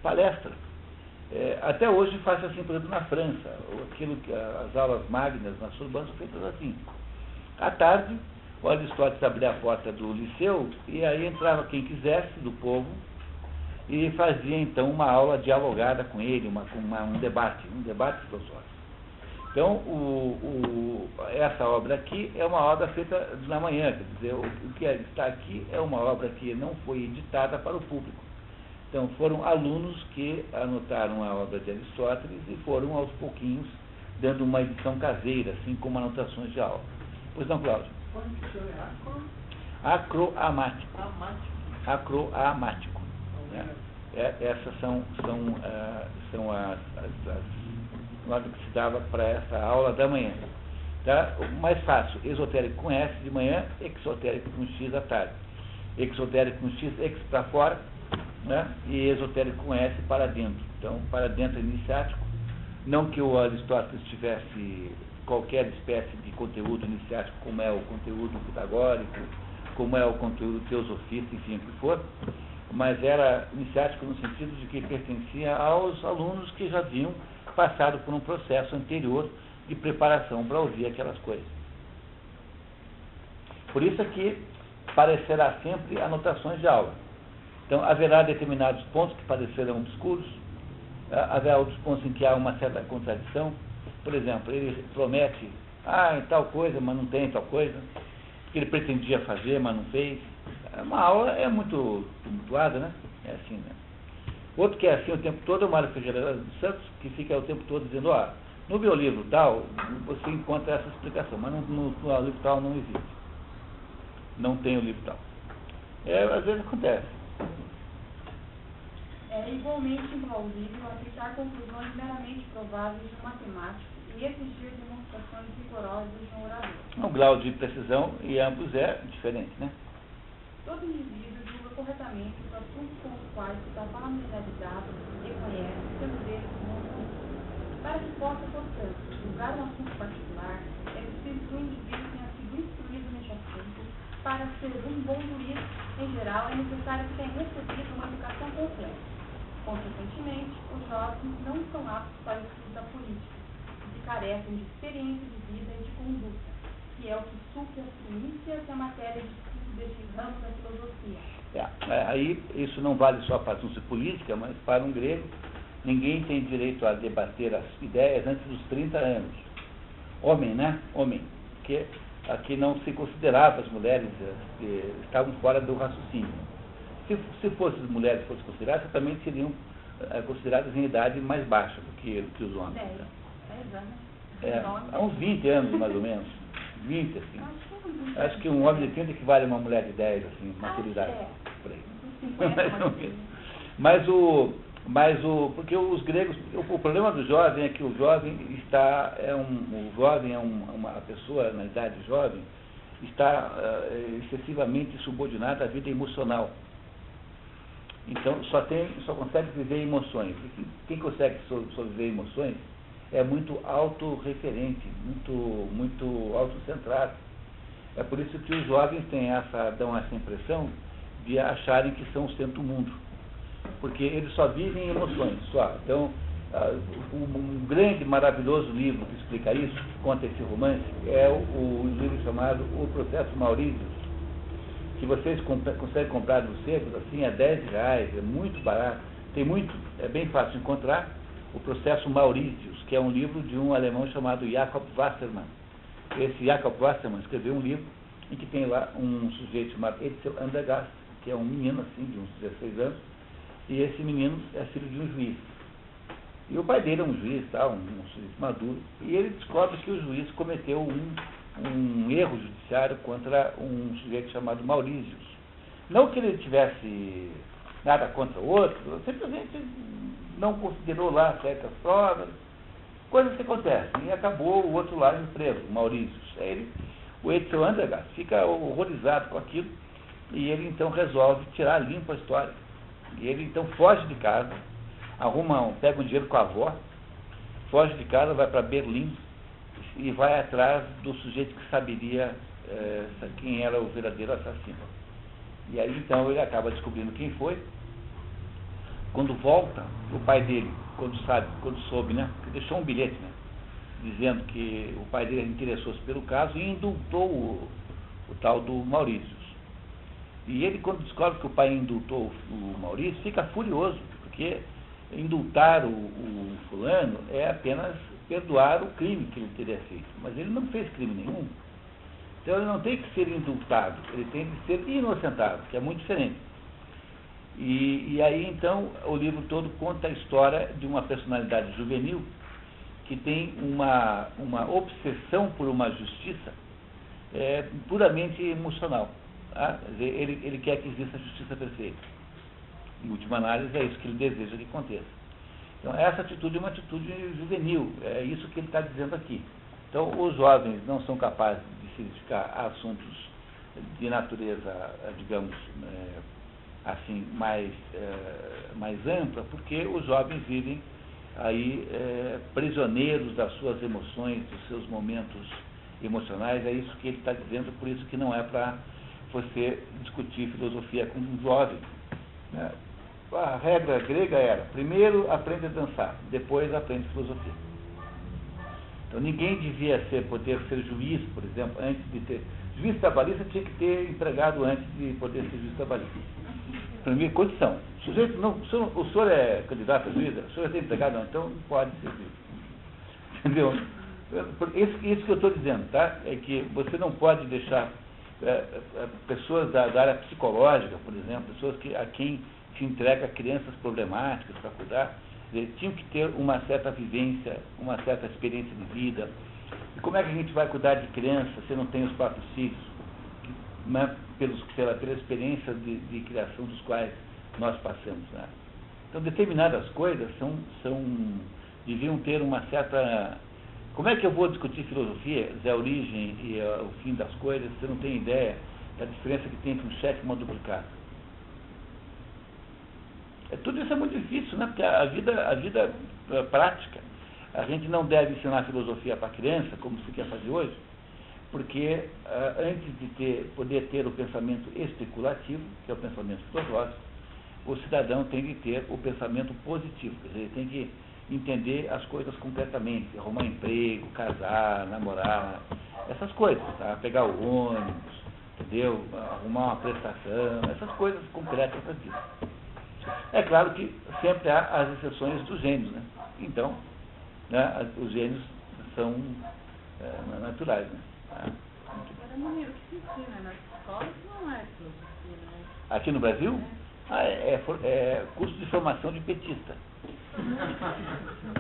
palestra. Até hoje faz assim, por exemplo, na França, as aulas magnas nas Sorbonne são feitas assim. À tarde, o Aristóteles abria a porta do liceu e aí entrava quem quisesse do povo e fazia então uma aula dialogada com ele, um debate filosófico. Então, essa obra aqui é uma obra feita na manhã, quer dizer, o que está aqui é uma obra que não foi editada para o público. Então, foram alunos que anotaram a obra de Aristóteles e foram aos pouquinhos dando uma edição caseira, assim como anotações de aula. Pois não, Cláudio? Acroamático. Acroamático. Né? Essas são as notas que se dava para essa aula da manhã. Tá? O mais fácil, esotérico com S de manhã, exotérico com X à tarde. Exotérico com X, X para fora, né? E esotérico com S para dentro. Então, para dentro é iniciático. Não que o Aristóteles tivesse qualquer espécie de conteúdo iniciático, como é o conteúdo pitagórico, como é o conteúdo teosofista, enfim, o que for, mas era iniciático no sentido de que pertencia aos alunos que já haviam passado por um processo anterior de preparação para ouvir aquelas coisas. Por isso é que parecerá sempre anotações de aula. Então, haverá determinados pontos que parecerão obscuros, haverá outros pontos em que há uma certa contradição. Por exemplo, ele promete, tal coisa, mas não tem tal coisa, que ele pretendia fazer, mas não fez. Uma aula é muito tumultuada, né? É assim, né? Outro que é assim o tempo todo é o Mário Ferreira dos Santos, que fica o tempo todo dizendo, no meu livro tal, você encontra essa explicação, mas no livro tal não existe. Não tem o livro tal. Às vezes acontece. É igualmente implausível aplicar conclusões meramente prováveis de um matemático e exigir demonstrações rigorosas de um orador. Um grau de precisão, e ambos é diferente, né? Todo indivíduo julga corretamente os assuntos com os quais está familiarizado e conhece, sendo deles muito. Para que possa, portanto, julgar um assunto particular, é preciso que o indivíduo tenha sido instruído neste assunto. Para ser um bom juiz, em geral, é necessário que tenha recebido uma educação completa. Consequentemente, os jovens não são aptos para o estudo da política, porque carecem de experiência de vida e de conduta, que é o que supre as primícias e a matéria de estudo deste ramo da filosofia. Aí isso não vale só para a ciência política, mas para um grego, ninguém tem direito a debater as ideias antes dos 30 anos. Homem, né? Homem. Porque aqui não se considerava as mulheres, estavam fora do raciocínio. Se fossem as mulheres fossem consideradas, também seriam consideradas em idade mais baixa do que os homens. 10 anos. Há uns 20 anos, mais ou menos. 20, assim. Acho que um homem de 30 equivale a uma mulher de 10, assim, maturidade. Por aí. Porque os gregos, o problema do jovem é que o jovem uma pessoa na idade jovem, está excessivamente subordinada à vida emocional. Então, só consegue viver emoções. E quem consegue sobreviver emoções é muito autorreferente, muito autocentrado. É por isso que os jovens dão essa impressão de acharem que são o centro do mundo. Porque eles só vivem em emoções, só. Então, um grande, maravilhoso livro que explica isso, que conta esse romance, é o livro chamado O Processo Maurícios, que vocês conseguem comprar nos secos, assim, a R$10, é muito barato, é bem fácil de encontrar. O Processo Maurícios, que é um livro de um alemão chamado Jakob Wassermann. Esse Jakob Wassermann escreveu um livro em que tem lá um sujeito chamado Etzel Andergast, que é um menino, assim, de uns 16 anos, e esse menino é filho de um juiz. E o pai dele é um juiz, um sujeito maduro, e ele descobre que o juiz cometeu um erro judiciário contra um sujeito chamado Maurícios. Não que ele tivesse nada contra o outro, simplesmente não considerou lá certas provas, coisas que acontecem, e acabou o outro lá preso, o Maurícios. O Etzel Andergast fica horrorizado com aquilo, e ele então resolve tirar limpo a história. E ele então foge de casa, pega um dinheiro com a avó, foge de casa, vai para Berlim e vai atrás do sujeito que saberia quem era o verdadeiro assassino. E aí então ele acaba descobrindo quem foi. Quando volta, o pai dele, quando soube, né, que deixou um bilhete, né, dizendo que o pai dele interessou-se pelo caso e indultou o tal do Maurícios. E ele, quando descobre que o pai indultou o Maurício, fica furioso, porque indultar o fulano é apenas perdoar o crime que ele teria feito. Mas ele não fez crime nenhum. Então ele não tem que ser indultado, ele tem que ser inocentado, que é muito diferente. E aí, então, o livro todo conta a história de uma personalidade juvenil que tem uma obsessão por uma justiça puramente emocional. Tá? Ele quer que exista a justiça perfeita. Em última análise, é isso que ele deseja que aconteça. Então, essa atitude é uma atitude juvenil, é isso que ele está dizendo aqui. Então, os jovens não são capazes de se dedicar a assuntos de natureza, digamos, assim, mais ampla, porque os jovens vivem aí prisioneiros das suas emoções, dos seus momentos emocionais. É isso que ele está dizendo, por isso que não é para você discutir filosofia com um jovem, né? A regra grega era, primeiro aprende a dançar, depois aprende filosofia. Então ninguém devia poder ser juiz, por exemplo, antes de ter... Juiz trabalhista tinha que ter empregado antes de poder ser juiz trabalhista. Primeira condição. Sujeito, não, o senhor é candidato a juiz? O senhor é ter empregado? Não, então não pode ser juiz. Entendeu? Isso que eu estou dizendo, tá? É que você não pode deixar pessoas da área psicológica, por exemplo, pessoas a quem se entrega crianças problemáticas para cuidar, tinham que ter uma certa vivência, uma certa experiência de vida. E como é que a gente vai cuidar de criança se não tem os próprios filhos, né, pela experiência de criação dos quais nós passamos, né? Então, determinadas coisas deviam ter uma certa... Como é que eu vou discutir filosofia, a origem e o fim das coisas, se você não tem ideia da diferença que tem entre um cheque e uma duplicata? Tudo isso é muito difícil, né? Porque a vida prática, a gente não deve ensinar filosofia para criança, como se quer fazer hoje, porque antes de poder ter o pensamento especulativo, que é o pensamento filosófico, o cidadão tem que ter o pensamento positivo, quer dizer, ele tem que entender as coisas concretamente, arrumar emprego, casar, namorar, essas coisas, tá? Pegar o ônibus, entendeu? Arrumar uma prestação, essas coisas concretas da vida. É claro que sempre há as exceções dos gênios, né? Então, né, os gênios são naturais, né? Agora, o que se ensina nas escolas não é filosofia, né? Aqui no Brasil? É curso de formação de petista.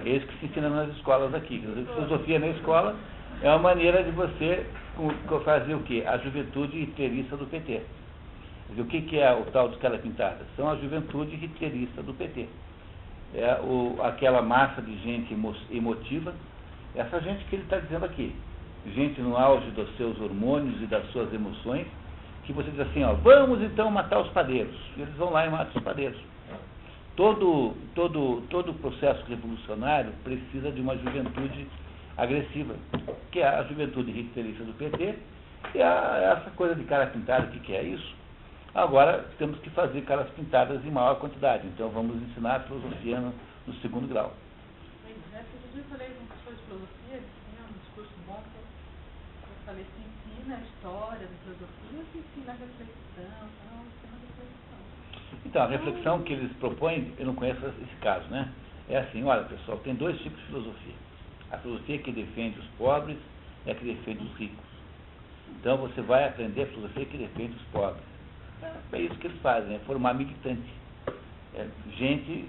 É isso que se ensina nas escolas aqui. Filosofia na escola é uma maneira de você fazer o quê? A juventude hitlerista do PT. O que é o tal dos caras pintadas? São a juventude hitlerista do PT. Aquela massa de gente emotiva, essa gente que ele está dizendo aqui. Gente no auge dos seus hormônios e das suas emoções, que você diz assim, ó, vamos então matar os padeiros. E eles vão lá e matam os padeiros. Todo processo revolucionário precisa de uma juventude agressiva, que é a juventude hitlerista do PT, e essa coisa de cara pintada, o que é isso? Agora temos que fazer caras pintadas em maior quantidade, então vamos ensinar a filosofia no segundo grau. Outro dia eu falei com um professor de filosofia, um discurso bom, eu falei, se ensina a história da filosofia, se ensina a reflexão, Então, a reflexão que eles propõem, eu não conheço esse caso, né? É assim, olha pessoal, tem dois tipos de filosofia. A filosofia que defende os pobres e a que defende os ricos. Então você vai aprender a filosofia que defende os pobres. É isso que eles fazem, é formar militante. Gente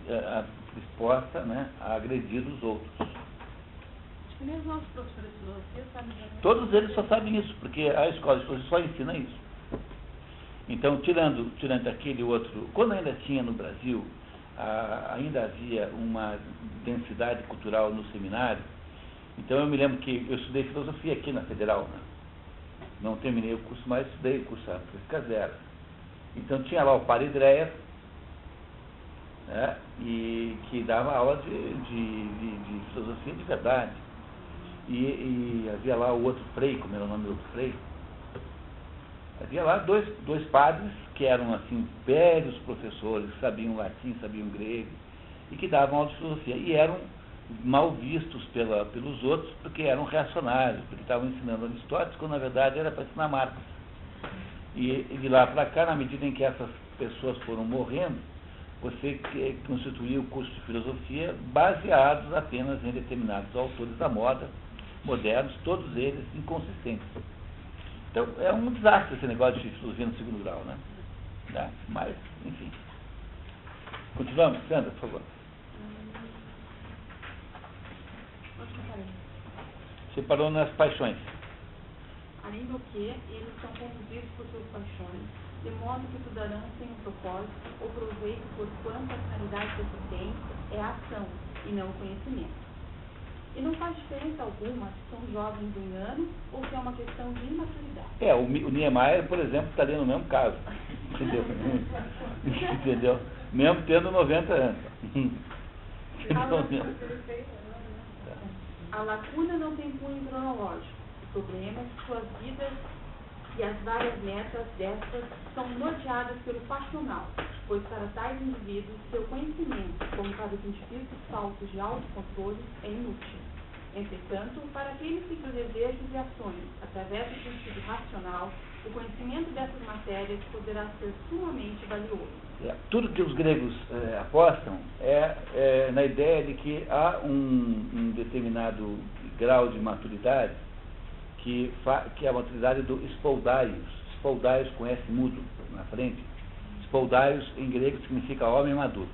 disposta, né, a agredir os outros. Acho que nem os nossos professores de filosofia sabem. Todos eles só sabem isso, porque a escola de filosofia só ensina isso. Então, tirando aquele outro, quando ainda tinha no Brasil, ainda havia uma densidade cultural no seminário, então eu me lembro que eu estudei filosofia aqui na Federal, né? Não terminei o curso, mas estudei o curso Física Zero. Então tinha lá o Paridreia, né? E que dava aula de filosofia de verdade. E havia lá o outro Frei, como era o nome do outro Frei? Havia lá dois padres que eram assim velhos professores, sabiam latim, sabiam grego, e que davam aula de filosofia. E eram mal vistos pelos outros porque eram reacionários, porque estavam ensinando Aristóteles, quando na verdade era para ensinar Marx. E de lá para cá, na medida em que essas pessoas foram morrendo, você constituía o curso de filosofia baseados apenas em determinados autores da moda, modernos, todos eles inconsistentes. Então, é um desastre esse negócio de filosofia no segundo grau, né? Tá? Mas, enfim. Continuamos, Sandra, por favor. Você parou nas paixões. Além do que, eles são conduzidos por suas paixões, de modo que o cidadão sem um propósito, ou proveito por quanto a finalidade da existência é a ação, e não o conhecimento. E não faz diferença alguma se são jovens em anos ou se é uma questão de imaturidade. O Niemeyer, por exemplo, está ali no mesmo caso. Entendeu? Entendeu? Mesmo tendo 90 anos. A lacuna não tem cunho cronológico. O problema é que suas vidas e as várias metas destas são norteadas pelo passional, pois para tais indivíduos, seu conhecimento, como para os indivíduos faltos de autocontrole, é inútil. Entretanto, para aqueles que por desejos e ações, através do sentido racional, o conhecimento dessas matérias poderá ser sumamente valioso. Tudo que os gregos apostam é na ideia de que há um determinado grau de maturidade que é a maturidade do spoldaios. Spoldaios com S mudo na frente. Spoldaios em grego significa homem maduro.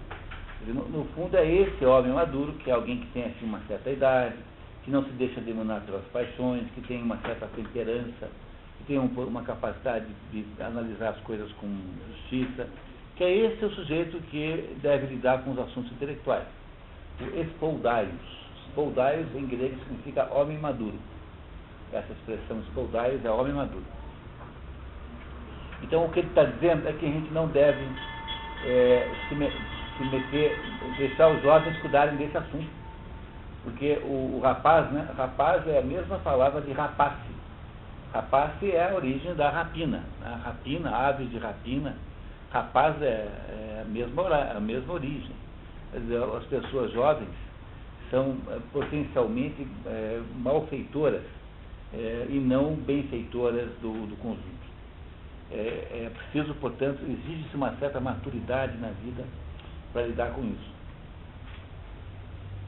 No fundo é esse homem maduro, que é alguém que tem assim, uma certa idade, que não se deixa dominar pelas paixões, que tem uma certa temperança, que tem uma capacidade de analisar as coisas com justiça, que é esse o sujeito que deve lidar com os assuntos intelectuais. O Spoldaios. Spoldaios em grego significa homem maduro. Essa expressão Spoldaios é homem maduro. Então o que ele está dizendo é que a gente não deve se meter, deixar os jovens cuidarem desse assunto. Porque o rapaz, né? Rapaz é a mesma palavra de rapace. Rapace é a origem da rapina. A rapina, aves de rapina. Rapaz é a mesma origem. Quer dizer, as pessoas jovens são potencialmente malfeitoras e não benfeitoras do conjunto. É preciso, portanto, exige-se uma certa maturidade na vida para lidar com isso.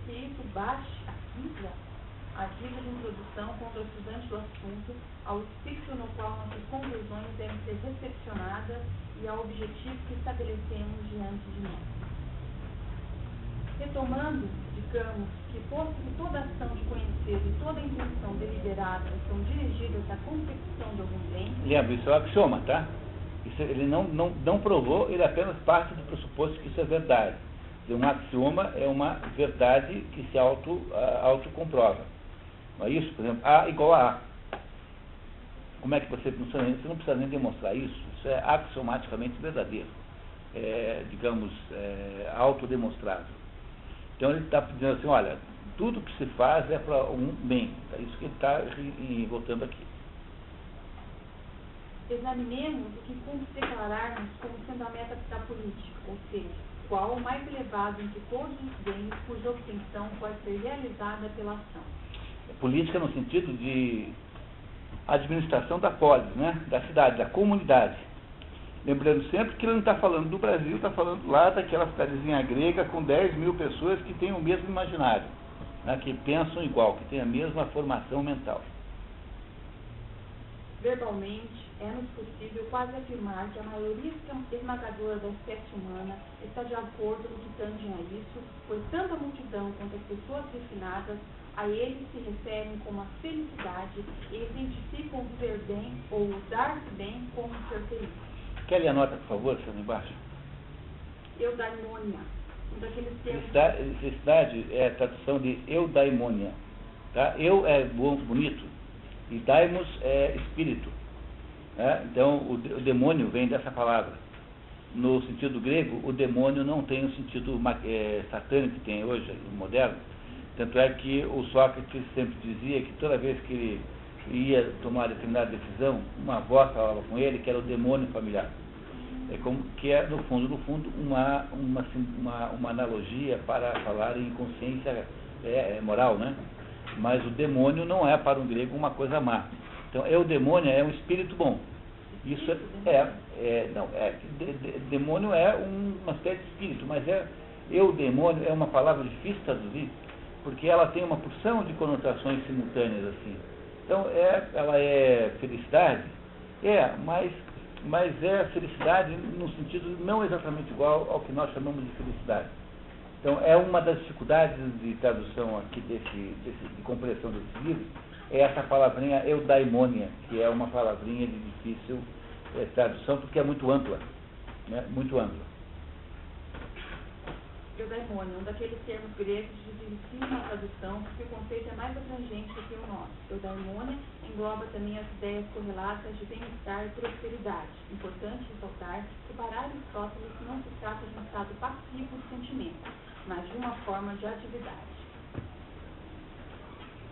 Que isso baixe a dica de introdução contra o estudante do assunto, ao espírito no qual nossas conclusões devem ser recepcionadas e ao objetivo que estabelecemos diante de nós. Retomando, digamos, que posto que toda ação de conhecer e toda intenção deliberada são dirigidas à concepção de algum bem... Lembra, isso é um axioma, tá? Isso, ele não provou, ele apenas parte do pressuposto que isso é verdade. Um axioma é uma verdade que se autocomprova. Não é isso? Por exemplo, A igual a A. Como é que você não precisa nem demonstrar isso? Isso é axiomaticamente verdadeiro. Digamos, autodemonstrável. Então ele está dizendo assim, olha, tudo que se faz é para um bem. É isso que ele está voltando aqui. Examinemos o que podemos declararmos como sendo a meta da política, ou seja, qual o mais elevado entre todos os bens cuja obtenção pode ser realizada pela ação. Política no sentido de administração da polis, né? Da cidade, da comunidade. Lembrando sempre que ele não está falando do Brasil, está falando lá daquela cidadezinha grega com 10 mil pessoas que têm o mesmo imaginário, né? Que pensam igual, que têm a mesma formação mental. Verbalmente, é-nos possível quase afirmar que a maioria esmagadora da espécie humana está de acordo no que tange a isso, pois tanto a multidão quanto as pessoas refinadas a eles se referem como a felicidade e identificam o viver bem ou o dar-se bem como ser feliz. Quer ler a nota, por favor, está ali embaixo? Eudaimonia, um daqueles termos... Felicidade é a tradução de eudaimonia. Tá? Eu é bonito e daimos é espírito. Então, o demônio vem dessa palavra. No sentido grego, o demônio não tem o sentido satânico que tem hoje, moderno. Tanto é que o Sócrates sempre dizia que toda vez que ele ia tomar determinada decisão, uma voz falava com ele que era o demônio familiar. Como que é, no fundo, uma analogia para falar em consciência moral, né? Mas o demônio não é, para um grego, uma coisa má. Então, o demônio é um espírito bom. Isso demônio é uma espécie de espírito, mas demônio é uma palavra difícil de traduzir, porque ela tem uma porção de conotações simultâneas assim. Então, ela é felicidade, mas é felicidade no sentido não exatamente igual ao que nós chamamos de felicidade. Então, é uma das dificuldades de tradução aqui de compreensão desse livro, é essa palavrinha eudaimonia, que é uma palavrinha de difícil tradução, porque é muito ampla, né? Muito ampla. Eudaimonia, um daqueles termos gregos difíceis na tradução, porque o conceito é mais abrangente do que o nosso. Eudaimonia engloba também as ideias correlatas de bem-estar e prosperidade. Importante ressaltar que para Aristóteles não se trata de um estado passivo de sentimento, mas de uma forma de atividade.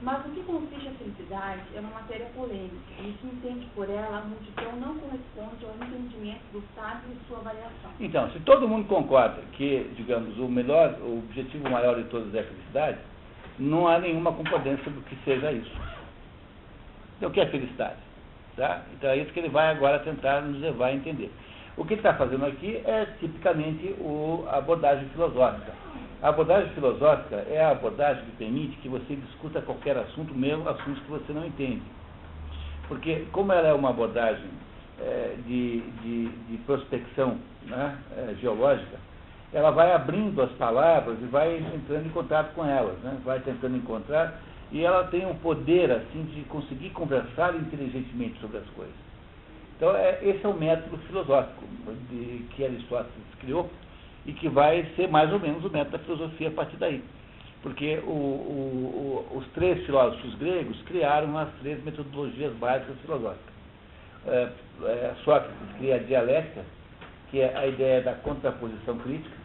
Mas o que consiste a felicidade é uma matéria polêmica, e o que entende por ela a multidão não corresponde ao entendimento do sábio e sua variação. Então, se todo mundo concorda que, digamos, o objetivo maior de todos é a felicidade, não há nenhuma concordância do que seja isso. Então, o que é felicidade? Tá? Então, é isso que ele vai agora tentar nos levar a entender. O que ele está fazendo aqui é tipicamente a abordagem filosófica. A abordagem filosófica é a abordagem que permite que você discuta qualquer assunto, mesmo assuntos que você não entende. Porque, como ela é uma abordagem de prospecção, né, geológica, ela vai abrindo as palavras e vai entrando em contato com elas, né, vai tentando encontrar, e ela tem um poder assim de conseguir conversar inteligentemente sobre as coisas. Então, esse é o método filosófico que Aristóteles criou e que vai ser mais ou menos o método da filosofia a partir daí. Porque os três filósofos gregos criaram as três metodologias básicas filosóficas. Sócrates cria a dialética, que é a ideia da contraposição crítica,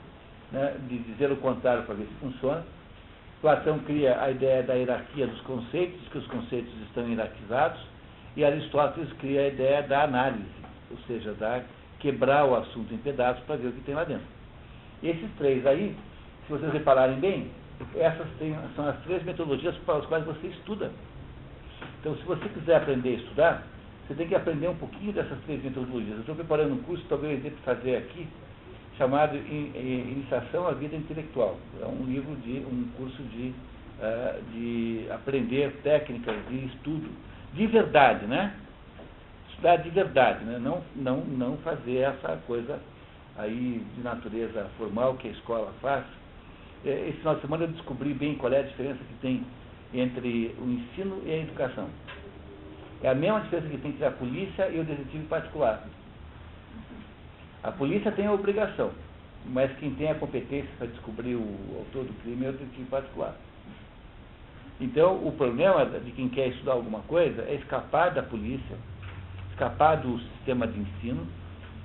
né, de dizer o contrário para ver se funciona. Platão cria a ideia da hierarquia dos conceitos, que os conceitos estão hierarquizados, e Aristóteles cria a ideia da análise, ou seja, da quebrar o assunto em pedaços para ver o que tem lá dentro. Esses três aí, se vocês repararem bem, são as três metodologias para as quais você estuda. Então, se você quiser aprender a estudar, você tem que aprender um pouquinho dessas três metodologias. Eu estou preparando um curso, talvez eu devo fazer aqui, chamado Iniciação à Vida Intelectual. É um curso de aprender técnicas de estudo de verdade, né? Estudar de verdade, né? Não fazer essa coisa aí de natureza formal que a escola faz. Esse final de semana eu descobri bem qual é a diferença que tem entre o ensino e a educação. É a mesma diferença que tem entre a polícia e o detetive particular. A polícia tem a obrigação, mas quem tem a competência para descobrir o autor do crime é o detetive particular. Então, o problema de quem quer estudar alguma coisa é escapar da polícia, escapar do sistema de ensino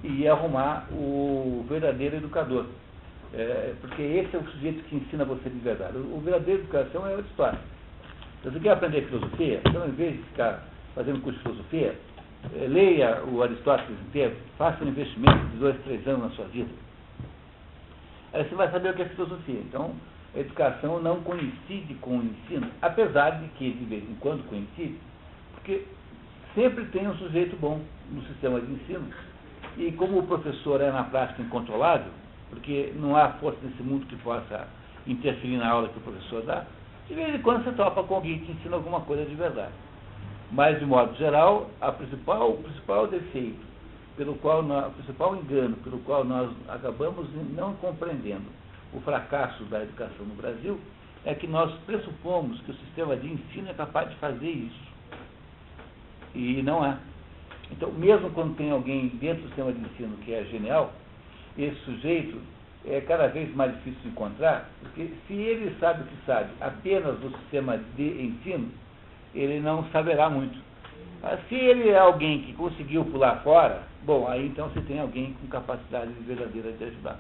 e arrumar o verdadeiro educador. Porque esse é o sujeito que ensina você de verdade. O verdadeiro educação é outra história. Então, você quer aprender filosofia? Então, em vez de ficar fazendo curso de filosofia, leia o Aristóteles inteiro, faça um investimento de 2, 3 anos na sua vida. Aí você vai saber o que é filosofia. Então, a educação não coincide com o ensino, apesar de que, de vez em quando, coincide, porque sempre tem um sujeito bom no sistema de ensino, e como o professor é na prática incontrolável, porque não há força nesse mundo que possa interferir na aula que o professor dá, de vez em quando você topa com alguém que ensina alguma coisa de verdade. Mas, de modo geral, o principal defeito, o principal engano pelo qual nós acabamos não compreendendo o fracasso da educação no Brasil, é que nós pressupomos que o sistema de ensino é capaz de fazer isso. E não é. Então, mesmo quando tem alguém dentro do sistema de ensino que é genial, esse sujeito é cada vez mais difícil de encontrar, porque se ele sabe o que sabe apenas do sistema de ensino, ele não saberá muito. Se ele é alguém que conseguiu pular fora, bom, aí então você tem alguém com capacidade verdadeira de ajudar.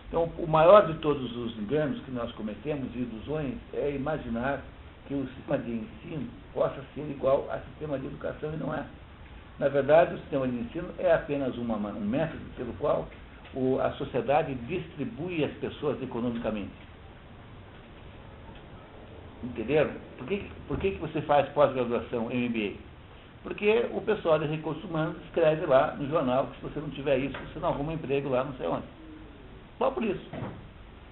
Então, o maior de todos os enganos que nós cometemos, e ilusões, é imaginar que o sistema de ensino possa ser igual ao sistema de educação, e não é. Na verdade, o sistema de ensino é apenas um método pelo qual a sociedade distribui as pessoas economicamente. Entenderam? Por que você faz pós-graduação MBA? Porque o pessoal de recursos humanos escreve lá no jornal que se você não tiver isso, você não arruma emprego lá não sei onde. Só por isso.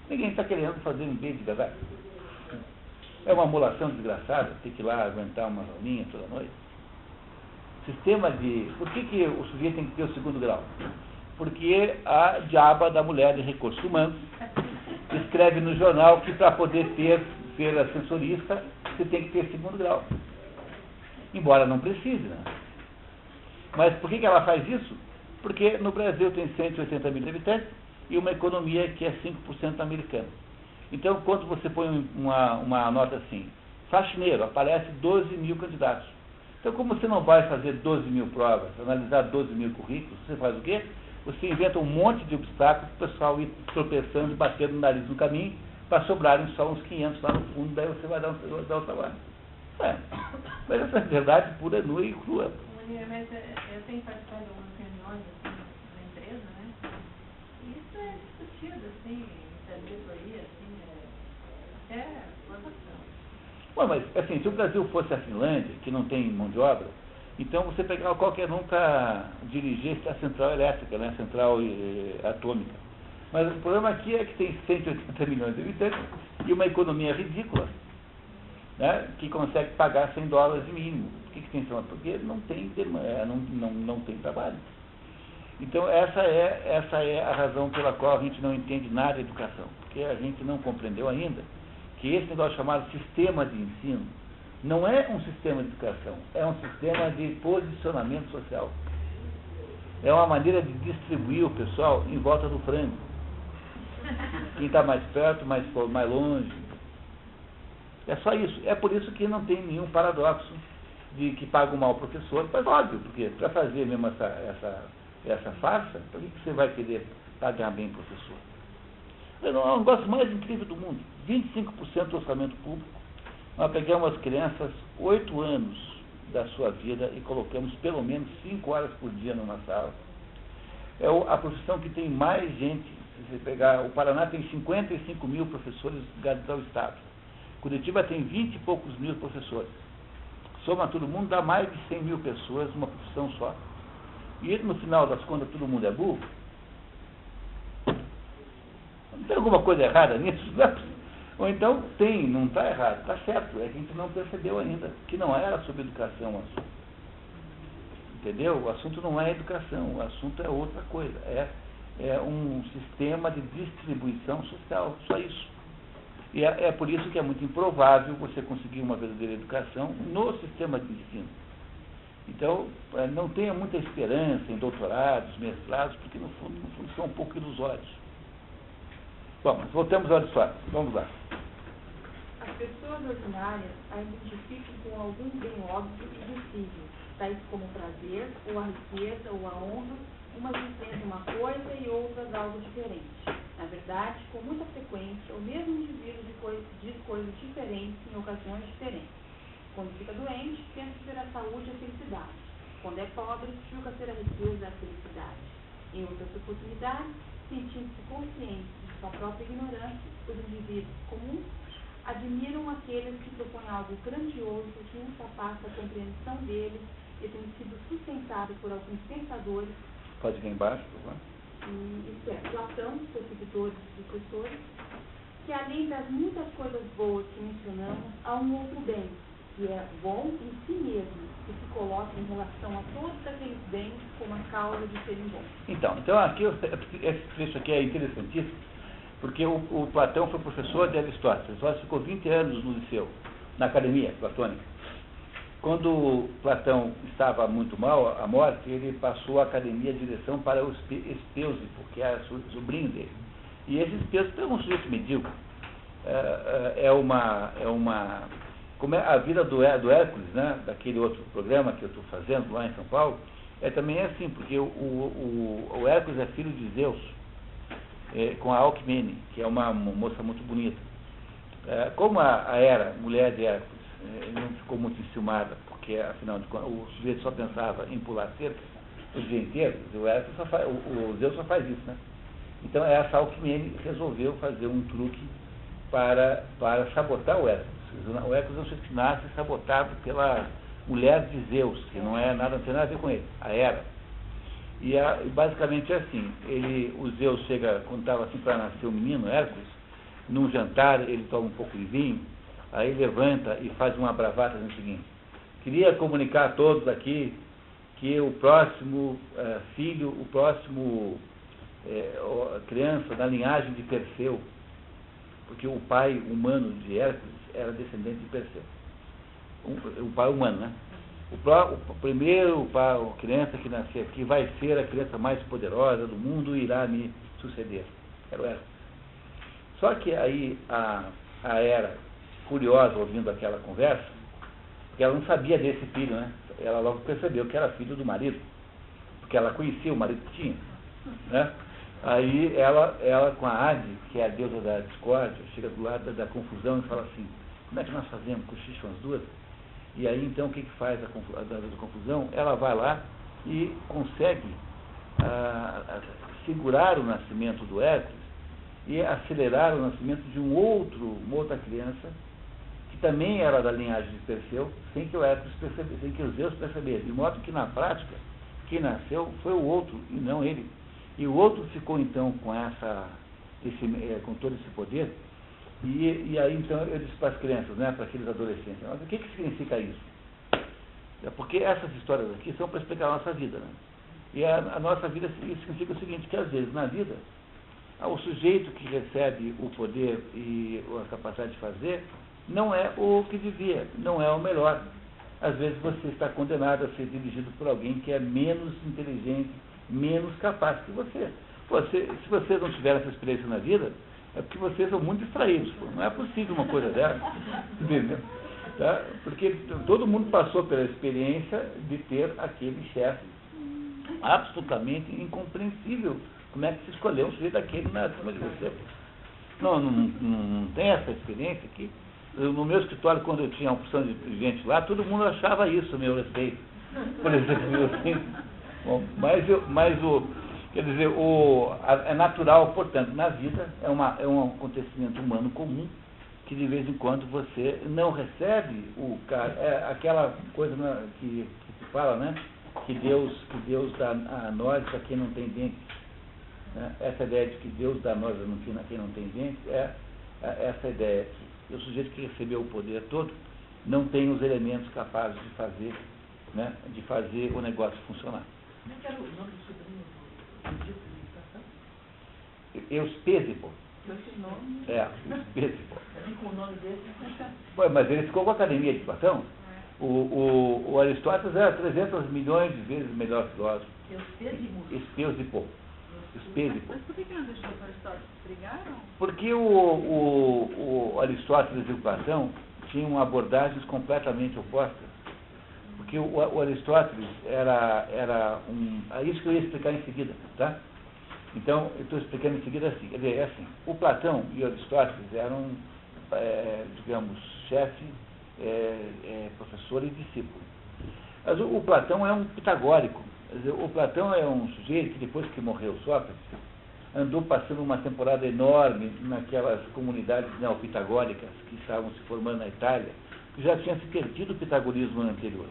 Ninguém está querendo fazer MBA de verdade. É uma amolação desgraçada, ter que ir lá aguentar uma aulinha toda noite. Por que o sujeito tem que ter o segundo grau? Porque a diaba da mulher de recursos humanos escreve no jornal que para poder ser assessorista, você tem que ter segundo grau. Embora não precise, né? Mas por que ela faz isso? Porque no Brasil tem 180 mil habitantes e uma economia que é 5% americana. Então, quando você põe uma nota assim, faxineiro, aparece 12 mil candidatos. Então, como você não vai fazer 12 mil provas, analisar 12 mil currículos, você faz o quê? Você inventa um monte de obstáculos para o pessoal ir tropeçando e batendo o nariz no caminho, para sobrarem só uns 500 lá no fundo, daí você vai dar o trabalho. Mas essa é a verdade pura, nua e crua. Mas eu tenho participado de algumas reuniões assim, na empresa, né? E isso é discutido, assim, da diretoria, assim, até plantação. Bom, mas, assim, se o Brasil fosse a Finlândia, que não tem mão de obra, então você pegava qualquer um para dirigir a central elétrica, né, a central atômica. Mas o problema aqui é que tem 180 milhões de habitantes e uma economia ridícula. né, que consegue pagar $100 de mínimo. Por que tem isso? Porque não tem não tem trabalho. Então essa é a razão pela qual a gente não entende nada de educação, porque a gente não compreendeu ainda que esse negócio chamado sistema de ensino não é um sistema de educação, é um sistema de posicionamento social. É uma maneira de distribuir o pessoal em volta do frango. Quem está mais perto, mais longe. É só isso. É por isso que não tem nenhum paradoxo de que paga um mau professor. Mas óbvio, porque para fazer mesmo essa farsa, por que você vai querer pagar bem professor? É o negócio mais incrível do mundo. 25% do orçamento público. Nós pegamos as crianças 8 anos da sua vida e colocamos pelo menos 5 horas por dia numa sala. É a profissão que tem mais gente. Se você pegar, o Paraná tem 55 mil professores ligados ao Estado. Curitiba tem 20 e poucos mil professores. Soma todo mundo, dá mais de 100 mil pessoas numa profissão só. E no final das contas todo mundo é burro? Não tem alguma coisa errada nisso? Ou então tem, não está errado, está certo, é que a gente não percebeu ainda, que não era sobre educação o assunto. Entendeu? O assunto não é educação, o assunto é outra coisa, é um sistema de distribuição social, só isso. E é por isso que é muito improvável você conseguir uma verdadeira educação no sistema de ensino. Então, não tenha muita esperança em doutorados, mestrados, porque no fundo são um pouco ilusórios. Bom, mas voltamos ao Aristóteles. Vamos lá. As pessoas ordinárias a identificam com algum bem óbvio e visível, tais como o prazer, ou a riqueza, ou a honra, umas dizendo uma coisa e outras algo diferente. Na verdade, com muita frequência, o mesmo indivíduo diz coisas diferentes em ocasiões diferentes. Quando fica doente, pensa ser a saúde e a felicidade. Quando é pobre, julga ser a riqueza e a felicidade. Em outras oportunidades, sentindo-se conscientes de sua própria ignorância, os indivíduos comuns admiram aqueles que propõem algo grandioso que ultrapassa a compreensão deles e tem sido sustentado por alguns pensadores. Pode vir embaixo, por favor. Isto é, Platão, seus seguidores e sucessores, que além das muitas coisas boas que mencionamos, há um outro bem, que é bom em si mesmo, que se coloca em relação a todos aqueles bens como a causa de serem bons. Então aqui, esse trecho aqui é interessantíssimo, porque o Platão foi professor de Aristóteles. Aristóteles ficou 20 anos no liceu, na academia platônica. Quando Platão estava muito mal, à morte, ele passou a academia de direção para o Espeusipo, que era sobrinho dele. E esse Espeusipo é um sujeito medíocre. Como é a vida do Hércules, né, daquele outro programa que eu estou fazendo lá em São Paulo, também é assim, porque o Hércules é filho de Zeus, com a Alcmene, que é uma moça muito bonita. Como a Hera, mulher de Hércules, não ficou muito enciumada, porque afinal de contas o sujeito só pensava em pular cerca o dia inteiro, o Zeus só faz isso, né? Então essa Alcmene resolveu fazer um truque para sabotar o Hércules. O Hércules é um sujeito que nasce sabotado pela mulher de Zeus, que não tem nada a ver com ele, a Hera. E basicamente é assim, o Zeus chega, quando estava assim para nascer o menino, Hércules, num jantar ele toma um pouco de vinho, aí levanta e faz uma bravata no seguinte: queria comunicar a todos aqui que o próximo filho, o próximo criança da linhagem de Perseu, porque o pai humano de Hércules era descendente de Perseu. O pai humano, né? O primeiro criança que nascer aqui vai ser a criança mais poderosa do mundo e irá me suceder. Era o Hércules. Só que aí a Hera, curiosa ouvindo aquela conversa, porque ela não sabia desse filho, né? Ela logo percebeu que era filho do marido, porque ela conhecia o marido que tinha, né? Aí ela com a Hade, que é a deusa da discórdia, chega do lado da confusão e fala assim: como é que nós fazemos? Cochicham as duas? E aí então o que faz a confusão? Ela vai lá e consegue segurar o nascimento do Hércules e acelerar o nascimento de uma outra criança que também era da linhagem de Perseu, sem que o Hércules percebesse, sem que os Zeus percebessem, de modo que na prática quem nasceu foi o outro e não ele. E o outro ficou então com todo esse poder, E aí, então, eu disse para as crianças, né, para aqueles adolescentes, mas o que significa isso? É porque essas histórias aqui são para explicar a nossa vida, né? E a nossa vida significa o seguinte, que às vezes na vida, o sujeito que recebe o poder e a capacidade de fazer não é o que devia, não é o melhor. Às vezes você está condenado a ser dirigido por alguém que é menos inteligente, menos capaz que você. Se vocês não tiverem essa experiência na vida, é porque vocês são muito distraídos. Não é possível uma coisa dessa. Entendeu? Tá? Porque todo mundo passou pela experiência de ter aquele chefe absolutamente incompreensível. Como é que se escolheu um sujeito daquele na cima de você? Não tem essa experiência aqui. No meu escritório, quando eu tinha uma opção de gente lá, todo mundo achava isso a meu respeito. Por exemplo, assim. Bom, quer dizer, é natural, portanto, na vida, é um acontecimento humano comum, que de vez em quando você não recebe aquela coisa que se fala, né? Que Deus dá a nós a quem não tem dentes. Né? Essa ideia de que Deus dá a nós a quem não tem dentes é essa ideia aqui. O sujeito que recebeu o poder todo não tem os elementos capazes de fazer, né? De fazer o negócio funcionar. Como é que era o nome do sobrinho do dito de educação? Euspésipo. Esse nome? Euspésipo. Também com o nome dele, Mas ele ficou com a Academia de Platão. O Aristóteles era 300 milhões de vezes melhor filósofo. Euspésipo. Mas por que não deixou para Aristóteles? Brigaram? Porque o Aristóteles e o Platão tinham abordagens completamente opostas. Porque o Aristóteles era um... É isso que eu ia explicar em seguida, tá? Então, eu estou explicando em seguida assim. Quer dizer, é assim, o Platão e o Aristóteles eram, digamos, chefe, professor e discípulo. Mas o Platão é um pitagórico. Quer dizer, o Platão é um sujeito que, depois que morreu Sócrates, andou passando uma temporada enorme naquelas comunidades neopitagóricas que estavam se formando na Itália, que já tinha se perdido o pitagorismo anterior.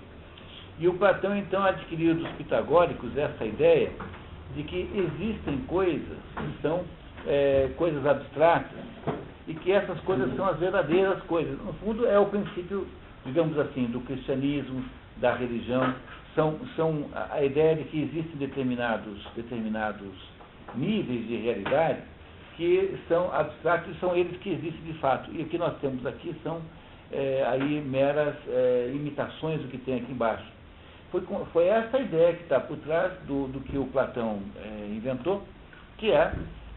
E o Platão, então, adquiriu dos pitagóricos essa ideia de que existem coisas que são coisas abstratas e que essas coisas são as verdadeiras coisas. No fundo, é o princípio, digamos assim, do cristianismo, da religião. São a ideia de que existem determinados níveis de realidade que são abstratos e são eles que existem de fato. E o que nós temos aqui são aí meras imitações do que tem aqui embaixo. Foi essa ideia que está por trás do que o Platão inventou, que é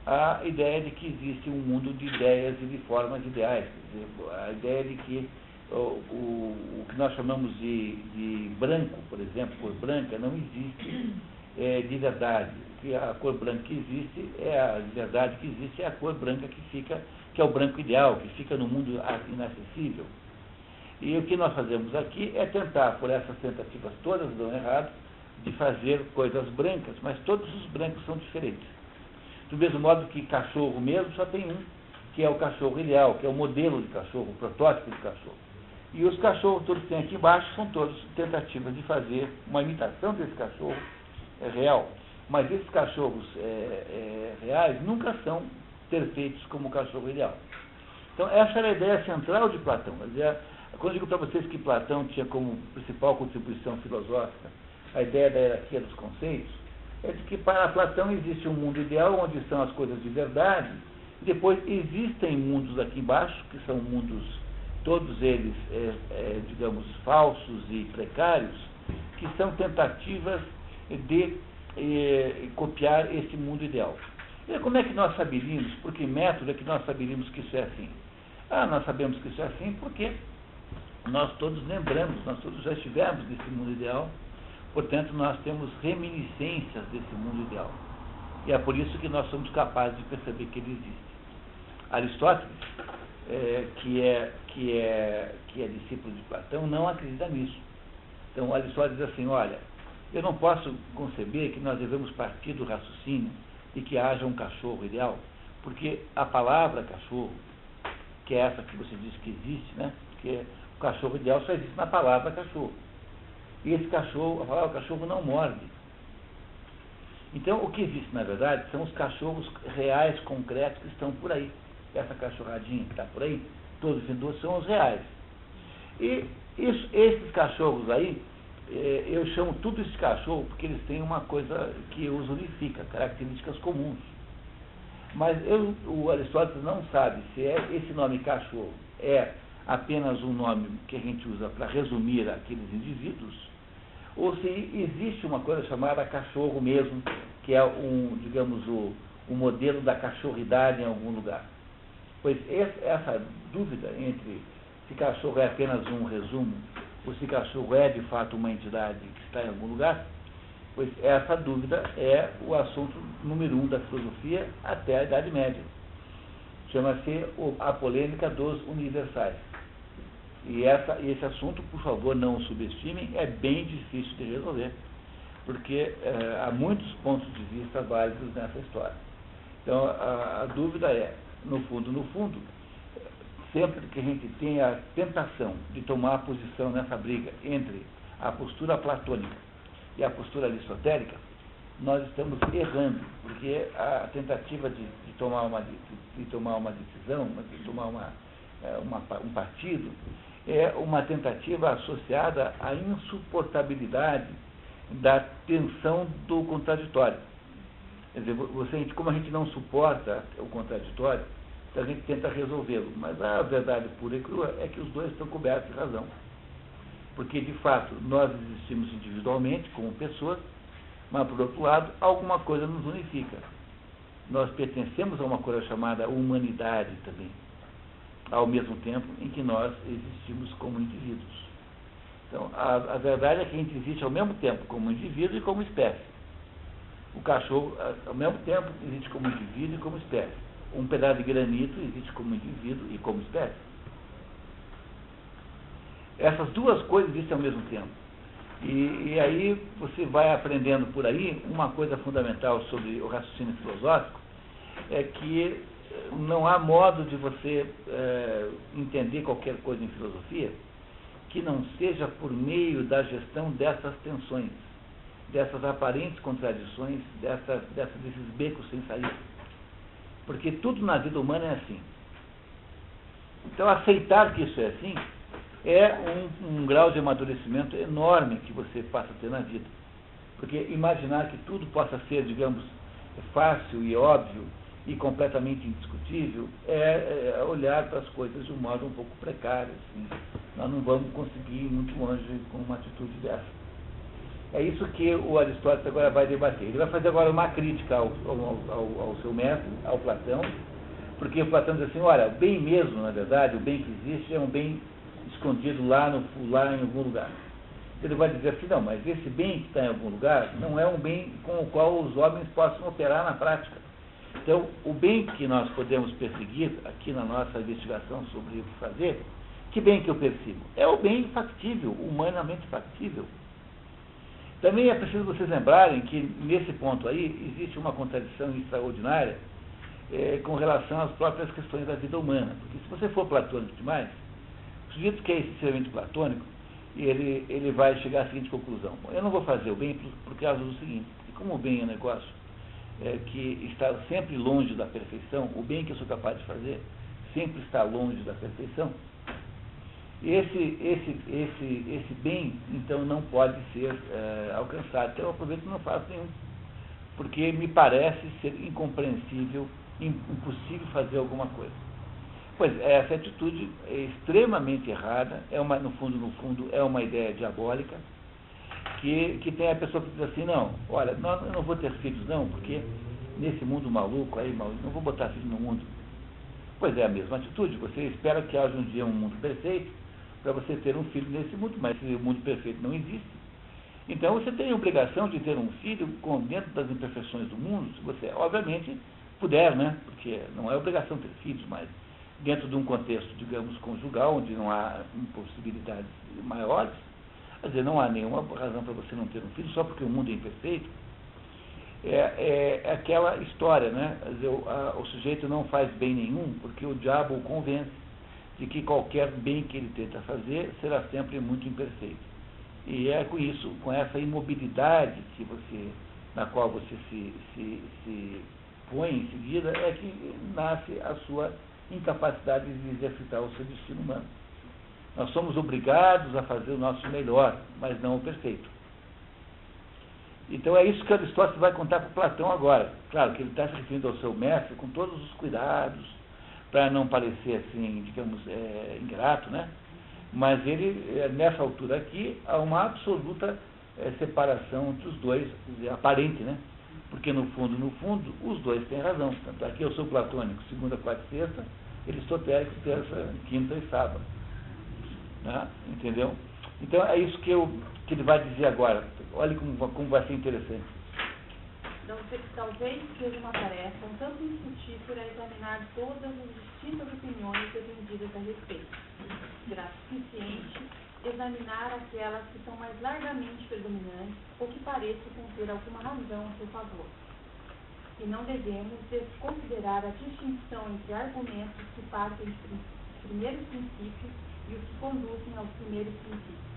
a ideia de que existe um mundo de ideias e de formas ideais. Quer dizer, a ideia de que o que nós chamamos de branco, por exemplo, cor branca, não existe de verdade. Que a cor branca que existe a verdade que existe é a cor branca que é o branco ideal, que fica no mundo inacessível. E o que nós fazemos aqui é tentar, por essas tentativas todas dão errado, de fazer coisas brancas, mas todos os brancos são diferentes. Do mesmo modo que cachorro mesmo só tem um, que é o cachorro ideal, que é o modelo de cachorro, o protótipo de cachorro. E os cachorros todos que tem aqui embaixo são todos tentativas de fazer uma imitação desse cachorro real. Mas esses cachorros reais nunca são perfeitos como o cachorro ideal. Então essa era a ideia central de Platão. Quando eu digo para vocês que Platão tinha como principal contribuição filosófica a ideia da hierarquia dos conceitos, é de que para Platão existe um mundo ideal onde estão as coisas de verdade, e depois existem mundos aqui embaixo, que são mundos, todos eles, digamos, falsos e precários, que são tentativas de copiar esse mundo ideal. E como é que nós saberíamos, por que método é que nós saberíamos que isso é assim? Nós sabemos que isso é assim porque nós todos lembramos, nós todos já estivemos nesse mundo ideal, portanto nós temos reminiscências desse mundo ideal. E é por isso que nós somos capazes de perceber que ele existe. Aristóteles, que é discípulo de Platão, não acredita nisso. Então Aristóteles diz assim, olha, eu não posso conceber que nós devemos partir do raciocínio e que haja um cachorro ideal, porque a palavra cachorro, que é essa que você diz que existe, né? Porque o cachorro ideal só existe na palavra cachorro. E esse cachorro, a palavra cachorro não morde. Então, o que existe, na verdade, são os cachorros reais, concretos, que estão por aí. essa cachorradinha que está por aí, todos os vendedores são os reais. E esses cachorros aí, eu chamo tudo esse cachorro porque eles têm uma coisa que os unifica, características comuns. Mas o Aristóteles não sabe se esse nome cachorro é apenas um nome que a gente usa para resumir aqueles indivíduos, ou se existe uma coisa chamada cachorro mesmo, que é digamos, o modelo da cachorridade em algum lugar. Pois essa dúvida entre se cachorro é apenas um resumo, ou se cachorro é de fato uma entidade que está em algum lugar, pois essa dúvida é o assunto número 1 da filosofia até a Idade Média. Chama-se a polêmica dos universais. E esse assunto, por favor, não o subestimem, é bem difícil de resolver, porque há muitos pontos de vista válidos nessa história. Então, a dúvida é, no fundo, sempre que a gente tem a tentação de tomar a posição nessa briga entre a postura platônica e a postura aristotélica, nós estamos errando, porque a tentativa de tomar uma decisão, de tomar um partido, é uma tentativa associada à insuportabilidade da tensão do contraditório. Quer dizer, como a gente não suporta o contraditório, então a gente tenta resolvê-lo. Mas a verdade pura e crua é que os dois estão cobertos de razão. Porque, de fato, nós existimos individualmente, como pessoas, mas, por outro lado, alguma coisa nos unifica. Nós pertencemos a uma coisa chamada humanidade também, ao mesmo tempo em que nós existimos como indivíduos. Então, a verdade é que a gente existe ao mesmo tempo como indivíduo e como espécie. O cachorro, ao mesmo tempo, existe como indivíduo e como espécie. Um pedaço de granito existe como indivíduo e como espécie. Essas duas coisas existem ao mesmo tempo. E aí você vai aprendendo por aí uma coisa fundamental sobre o raciocínio filosófico, é que não há modo de você entender qualquer coisa em filosofia que não seja por meio da gestão dessas tensões, dessas aparentes contradições, desses becos sem saída. Porque tudo na vida humana é assim. Então, aceitar que isso é assim é um grau de amadurecimento enorme que você passa a ter na vida. Porque imaginar que tudo possa ser, digamos, fácil e óbvio e completamente indiscutível é olhar para as coisas de um modo um pouco precário. Assim. Nós não vamos conseguir ir muito longe com uma atitude dessa. É isso que o Aristóteles agora vai debater. Ele vai fazer agora uma crítica ao seu mestre, ao Platão, porque o Platão diz assim, olha, o bem mesmo, na verdade, o bem que existe é um bem escondido lá em algum lugar. Ele vai dizer assim, não, mas esse bem que está em algum lugar não é um bem com o qual os homens possam operar na prática. Então, o bem que nós podemos perseguir aqui na nossa investigação sobre o que fazer, que bem que eu persigo? É o bem factível, humanamente factível. Também é preciso vocês lembrarem que, nesse ponto aí, existe uma contradição extraordinária com relação às próprias questões da vida humana. Porque se você for platônico demais, o sujeito que é excessivamente platônico, ele vai chegar à seguinte conclusão. Eu não vou fazer o bem por causa do seguinte, porque como o bem é um negócio que está sempre longe da perfeição, o bem que eu sou capaz de fazer sempre está longe da perfeição, esse bem, então, não pode ser alcançado. Então, eu aproveito e não faço nenhum, porque me parece ser incompreensível, impossível fazer alguma coisa. Pois, essa atitude é extremamente errada, no fundo, é uma ideia diabólica, que tem a pessoa que diz assim, não, olha, eu não vou ter filhos não, porque nesse mundo maluco, não vou botar filhos no mundo. Pois é a mesma atitude, você espera que haja um dia um mundo perfeito, para você ter um filho nesse mundo, mas se o mundo perfeito não existe, então você tem a obrigação de ter um filho dentro das imperfeições do mundo, se você, obviamente, puder, né? Porque não é obrigação ter filhos, mas dentro de um contexto, digamos, conjugal, onde não há impossibilidades maiores, quer dizer, não há nenhuma razão para você não ter um filho, só porque o mundo é imperfeito. É aquela história, né? Quer dizer, o sujeito não faz bem nenhum, porque o diabo o convence de que qualquer bem que ele tenta fazer será sempre muito imperfeito. E é com isso, com essa imobilidade na qual você se põe em seguida, é que nasce a sua incapacidade de exercitar o seu destino humano. Nós somos obrigados a fazer o nosso melhor, mas não o perfeito. Então é isso que Aristóteles vai contar para Platão agora. Claro que ele está se referindo ao seu mestre com todos os cuidados, para não parecer assim, digamos, ingrato, né? Mas ele, nessa altura aqui, há uma absoluta separação entre os dois, aparente, né? Porque no fundo, os dois têm razão. Tanto aqui eu sou platônico, segunda, quarta e sexta, aristotélico, terça, quinta e sábado. Né? Entendeu? Então é isso que ele vai dizer agora. Olha como vai ser interessante. Talvez seja uma tarefa um tanto indiscutível a examinar todas as distintas opiniões defendidas a respeito. Será suficiente examinar aquelas que são mais largamente predominantes ou que pareçam conter alguma razão a seu favor. E não devemos desconsiderar a distinção entre argumentos que partem de primeiros princípios e os que conduzem aos primeiros princípios.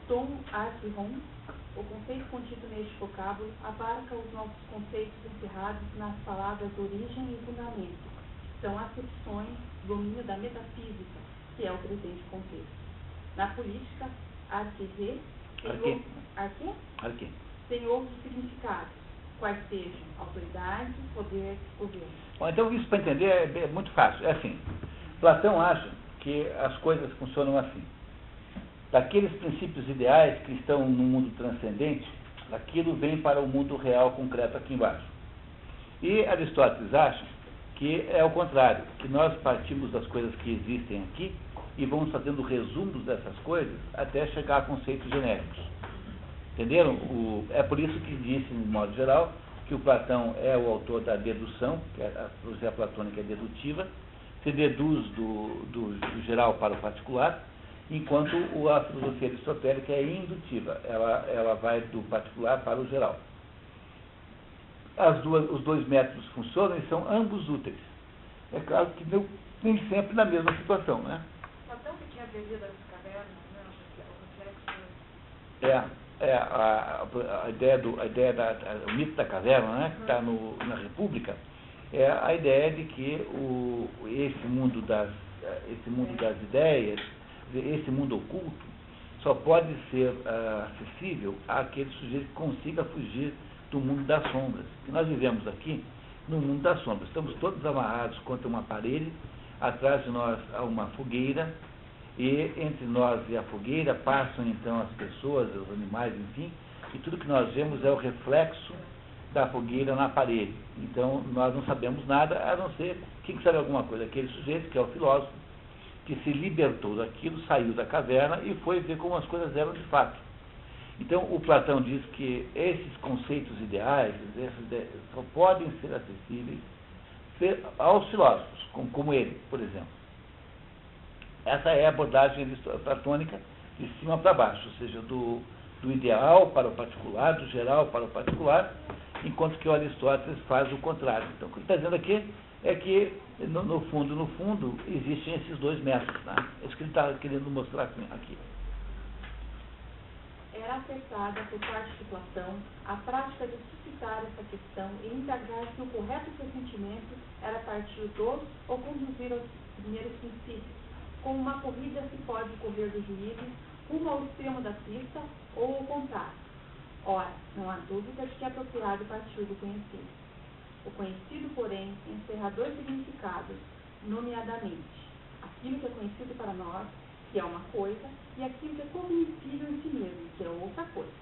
Tom Arthur, o conceito contido neste vocábulo, abarca os nossos conceitos encerrados nas palavras origem e fundamento, que são acepções do domínio da metafísica, que é o presente contexto. Na política, arquê tem outros significados, quais sejam autoridade, poder, governo. Bom, então isso para entender é muito fácil. É assim, Platão acha que as coisas funcionam assim. Daqueles princípios ideais que estão no mundo transcendente, aquilo vem para o mundo real concreto aqui embaixo. E Aristóteles acha que é o contrário, que nós partimos das coisas que existem aqui e vamos fazendo resumos dessas coisas até chegar a conceitos genéricos. Entenderam? É por isso que disse, de modo geral, que o Platão é o autor da dedução, que a filosofia platônica é dedutiva, se deduz do geral para o particular, enquanto a filosofia aristotélica é indutiva, ela vai do particular para o geral. Os dois métodos funcionam e são ambos úteis. É claro que nem sempre na mesma situação, né? Platão que tinha bebido as cavernas, né? O O mito da caverna, né, que está na República, é a ideia de que esse mundo das ideias, esse mundo oculto, só pode ser acessível àquele sujeito que consiga fugir do mundo das sombras. E nós vivemos aqui no mundo das sombras. Estamos todos amarrados contra uma parede, atrás de nós há uma fogueira, e entre nós e a fogueira passam então as pessoas, os animais, enfim, e tudo que nós vemos é o reflexo da fogueira na parede. Então nós não sabemos nada, a não ser, quem sabe alguma coisa? Aquele sujeito que é o filósofo, que se libertou daquilo, saiu da caverna e foi ver como as coisas eram de fato. Então o Platão diz que esses conceitos ideais só podem ser acessíveis aos filósofos, como ele, por exemplo. Essa é a abordagem platônica de cima para baixo, ou seja, do ideal para o particular, do geral para o particular, enquanto que o Aristóteles faz o contrário. Então, o que ele está dizendo aqui é que, no fundo, existem esses dois métodos. Né? É isso que ele está querendo mostrar aqui. Era acertada por parte de Platão a prática de suscitar essa questão e indagar se o correto pressentimento era partir dos ou conduzir aos primeiros princípios. Como uma corrida se pode correr do juízo rumo ao extremo da pista ou ao contrário. Ora, não há dúvida de que é apropriado partir do conhecido. O conhecido, porém, encerra dois significados, nomeadamente, aquilo que é conhecido para nós, que é uma coisa, e aquilo que é cognoscível em si mesmo, que é outra coisa.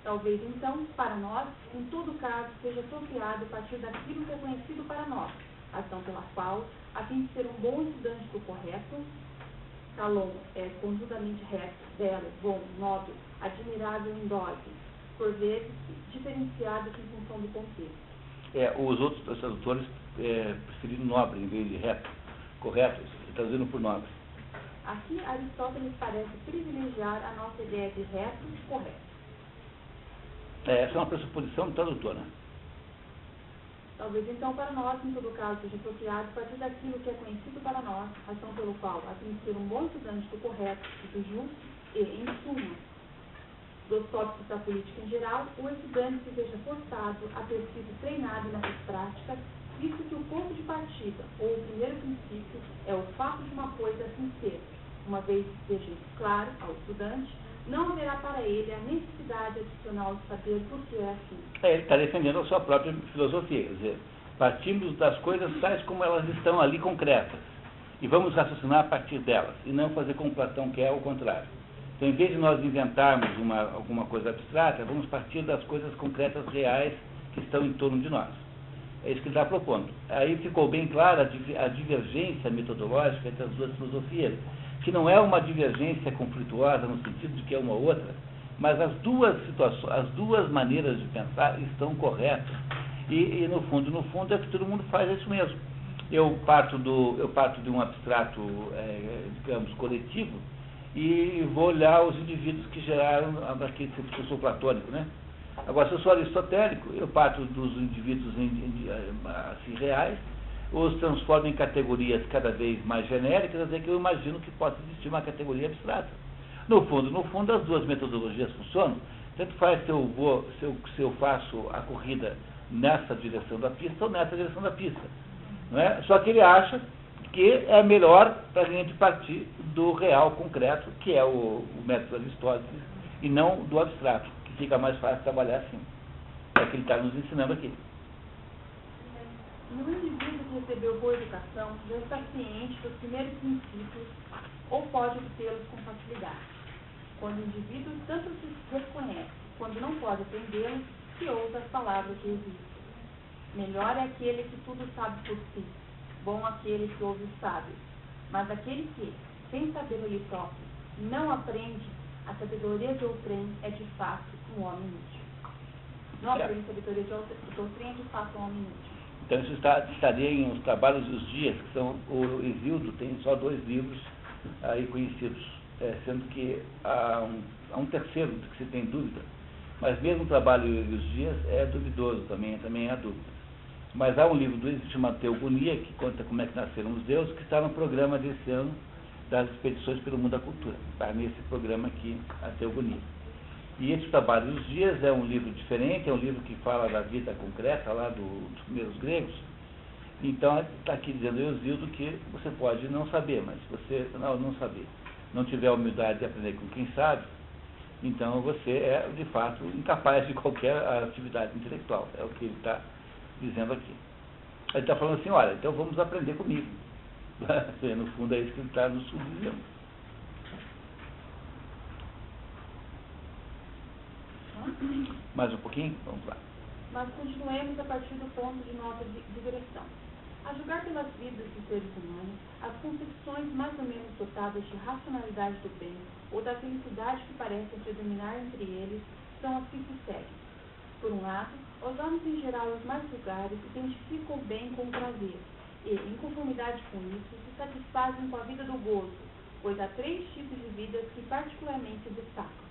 Talvez, então, para nós, em todo caso, seja apropriado partir daquilo que é conhecido para nós, razão pela qual, a fim de ser um bom estudante do correto, Calon é conjuntammente reto, belo, bom, nobre, admirável em dose, por vezes diferenciados em função do contexto. Os outros tradutores preferiram nobre em vez de reto, correto, traduzindo por nobre. Aqui, Aristóteles parece privilegiar a nossa ideia de reto e correto. Essa é uma pressuposição do tradutor, né? Talvez então para nós, em todo caso, seja apropriado partir daquilo que é conhecido para nós, razão pelo qual, a fim de ser um bom estudante do correto e do justo, e, em suma, dos tópicos da política em geral, o estudante se veja forçado a ter sido treinado nessas práticas visto que o ponto de partida, ou o primeiro princípio, é o fato de uma coisa assim ser, uma vez que seja claro ao estudante, não haverá para ele a necessidade adicional de saber por que é assim. Ele está defendendo a sua própria filosofia, quer dizer, partimos das coisas tais como elas estão ali concretas, e vamos raciocinar a partir delas, e não fazer como Platão quer, o contrário. Então, em vez de nós inventarmos alguma coisa abstrata, vamos partir das coisas concretas reais que estão em torno de nós. É isso que ele está propondo. Aí ficou bem clara a divergência metodológica entre as duas filosofias, que não é uma divergência conflituosa no sentido de que é uma ou outra, mas as duas situações, as duas maneiras de pensar estão corretas. E no fundo é que todo mundo faz isso mesmo. Eu parto de um abstrato, digamos, coletivo, e vou olhar os indivíduos que geraram aquele discurso platônico, né? Agora, se eu sou aristotélico, eu parto dos indivíduos assim, reais, os transformo em categorias cada vez mais genéricas, até que eu imagino que possa existir uma categoria abstrata. No fundo, as duas metodologias funcionam. Tanto faz se eu faço a corrida nessa direção da pista ou nessa direção da pista. Não é? Só que ele acha que é melhor para a gente partir do real concreto, que é o método Aristóteles, e não do abstrato, que fica mais fácil trabalhar assim. É o que ele está nos ensinando aqui. No indivíduo que recebeu boa educação, já está ciente dos primeiros princípios ou pode obtê-los com facilidade. Quando o indivíduo tanto se reconhece, quando não pode aprendê-los, se ousa as palavras que existem. Melhor é aquele que tudo sabe por si, bom aquele que ouve os sábios. Mas aquele que, sem saber ele próprio, não aprende, a sabedoria de outrem é de fato um homem inútil. Não aprende sabedoria de outrem é de fato um homem inútil. Então isso estaria em Os Trabalhos dos Dias, que são, o Hesíodo tem só 2 livros aí conhecidos, sendo que há um terceiro do que se tem dúvida, mas mesmo o Trabalho dos Dias é duvidoso também há dúvida. Mas há um livro do Hesíodo chamado Teogonia, que conta como é que nasceram os deuses, que está no programa desse ano das expedições pelo mundo da cultura. Está nesse programa aqui, a Teogonia. E esse Trabalho dos Dias é um livro diferente, é um livro que fala da vida concreta lá dos primeiros gregos. Então, está aqui dizendo o Hesíodo que você pode não saber, mas se você não saber, não tiver a humildade de aprender com quem sabe, então você é, de fato, incapaz de qualquer atividade intelectual. É o que ele está dizendo aqui. Ele está falando assim, olha, então vamos aprender comigo. No fundo é isso que ele está nos dizendo. Mais um pouquinho? Vamos lá. Mas continuemos a partir do ponto de nossa digressão. A julgar pelas vidas dos seres humanos, as concepções mais ou menos dotadas de racionalidade do bem ou da felicidade que parece predominar entre eles são as que se seguem. Por um lado, os homens em geral, os mais vulgares, identificam o bem com o prazer e, em conformidade com isso, se satisfazem com a vida do gozo, pois há 3 tipos de vidas que particularmente se destacam.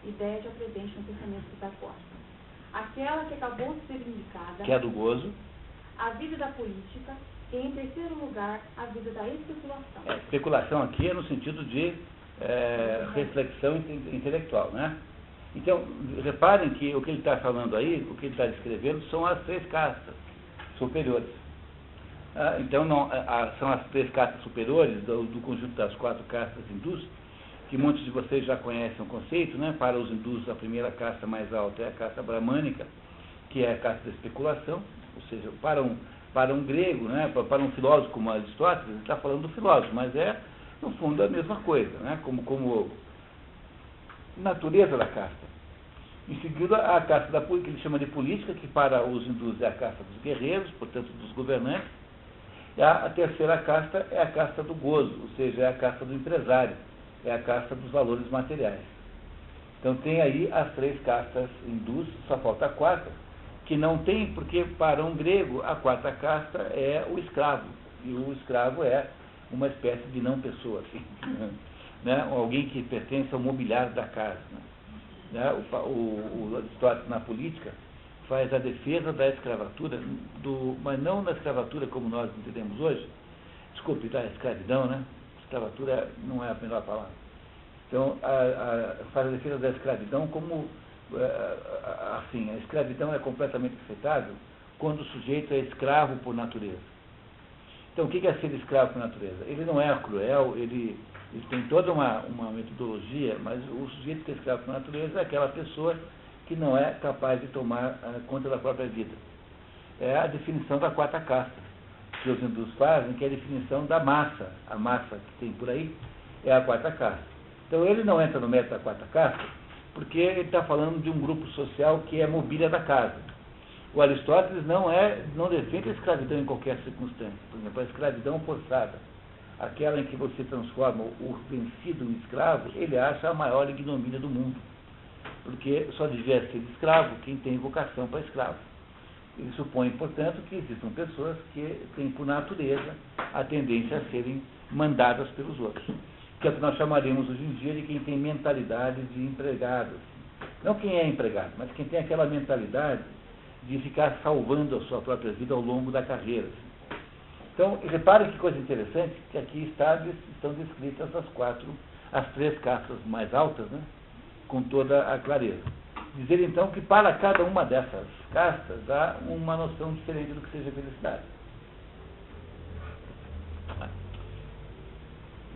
Ideia já presente no pensamento pitagórico. Aquela que acabou de ser indicada, que é do gozo, a vida da política, e, em terceiro lugar, a vida da especulação. Especulação aqui é no sentido de reflexão intelectual, né? Então, reparem que o que ele está falando aí, o que ele está descrevendo, são as 3 castas superiores. Então, são as 3 castas superiores do conjunto das 4 castas hindus, que muitos de vocês já conhecem o conceito, né? Para os hindus, a primeira casta mais alta é a casta bramânica, que é a casta da especulação, ou seja, para um grego, né? Para um filósofo como Aristóteles, ele está falando do filósofo, mas é, no fundo, a mesma coisa, né? Como natureza da casta. Em seguida, a casta que ele chama de política, que para os hindus é a casta dos guerreiros, portanto, dos governantes. E a terceira casta é a casta do gozo, ou seja, é a casta do empresário, é a casta dos valores materiais. Então, tem aí as 3 castas hindus, só falta a 4ª, que não tem, porque para um grego, a 4ª casta é o escravo, e o escravo é uma espécie de não-pessoa, assim, né? Alguém que pertence ao mobiliário da casa. Né? O Aristóteles, na política, faz a defesa da escravatura, mas não da escravatura como nós entendemos hoje, desculpe, da escravidão, né? Escravatura não é a melhor palavra. Então, faz a defesa da escravidão como, assim, a escravidão é completamente aceitável quando o sujeito é escravo por natureza. Então, o que é ser escravo por natureza? Ele não é cruel, ele tem toda uma metodologia, mas o sujeito que é escravo por natureza é aquela pessoa que não é capaz de tomar conta da própria vida. É a definição da quarta casta que os hindus fazem, que é a definição da massa. A massa que tem por aí é a quarta casta. Então, ele não entra no mérito da quarta casta porque ele está falando de um grupo social que é mobília da casa. O Aristóteles não defende a escravidão em qualquer circunstância. Por exemplo, a escravidão forçada, aquela em que você transforma o vencido em escravo, ele acha a maior ignomínia do mundo. Porque só devia ser escravo quem tem vocação para escravo. Ele supõe, portanto, que existam pessoas que têm por natureza a tendência a serem mandadas pelos outros. Que é o que nós chamaríamos hoje em dia de quem tem mentalidade de empregado. Não quem é empregado, mas quem tem aquela mentalidade de ficar salvando a sua própria vida ao longo da carreira. Então, reparem que coisa interessante, que aqui estão descritas as três castas mais altas, né, com toda a clareza. Dizer, então, que para cada uma dessas castas há uma noção diferente do que seja felicidade.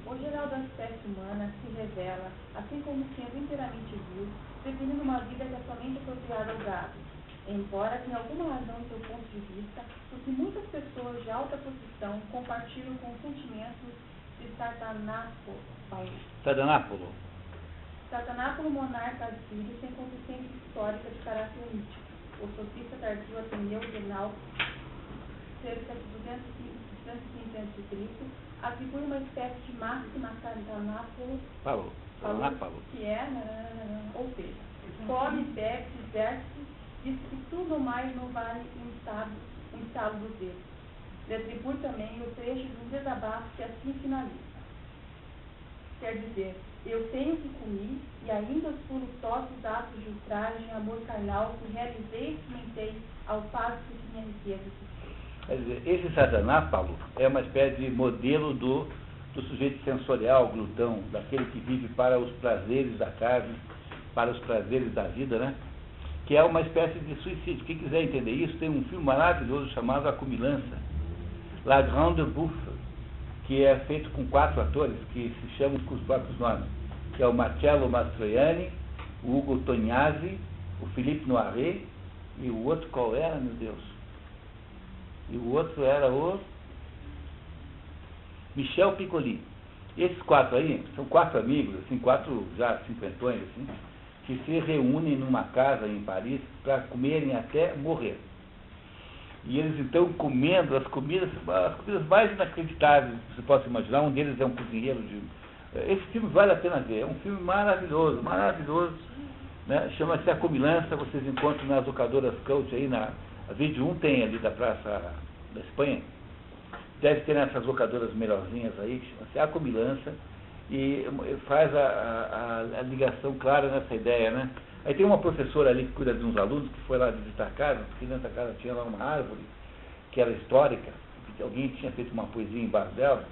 O geral da espécie humana se revela, assim como sendo inteiramente vil, definindo uma vida que é somente apropriada ao gado, embora tenha alguma razão do seu ponto de vista, porque muitas pessoas de alta posição compartilham com os sentimentos de Sardanápolo. Sardanápolo, monarca assírio, sem consistência histórica de caráter mítico. O sofista tardio Ateneu Genal, cerca de 250 a.C., atribui uma espécie de máxima a Sardanápolo, que é, ou seja, come, bebe, diverte, diz que tudo mais não vale um estalo dos dedos. Ele atribui também o trecho de um desabafo que assim finaliza. Quer dizer, eu tenho que comer e ainda os furtosos atos de ultraje e amor carnal que realizei e experimentei ao passo que minha riqueza se fez. Quer dizer, esse Sardanápalo é uma espécie de modelo do sujeito sensorial, glutão, daquele que vive para os prazeres da carne, para os prazeres da vida, né? Que é uma espécie de suicídio. Quem quiser entender isso, tem um filme maravilhoso chamado A Comilança, La Grande Bouffe, que é feito com 4 atores que se chamam com os próprios nomes, que é o Marcello Mastroianni, o Ugo Tognazzi, o Philippe Noiret, e o outro qual era, meu Deus? E o outro era o Michel Piccoli. Esses 4 aí são 4 amigos, assim, 4 já cinquentões, assim, que se reúnem numa casa em Paris para comerem até morrer. E eles então comendo as comidas mais inacreditáveis que você possa imaginar. Um deles é um cozinheiro de... Esse filme vale a pena ver, é um filme maravilhoso, né? Chama-se A Comilança, vocês encontram nas locadoras Cult aí, a Vídeo 1 tem ali da Praça da Espanha, deve ter nessas locadoras melhorzinhas aí, chama-se A Comilança, e faz a ligação clara nessa ideia, né? Aí tem uma professora ali que cuida de uns alunos que foi lá visitar a casa, porque dentro da casa tinha lá uma árvore que era histórica, que alguém tinha feito uma poesia embaixo dela,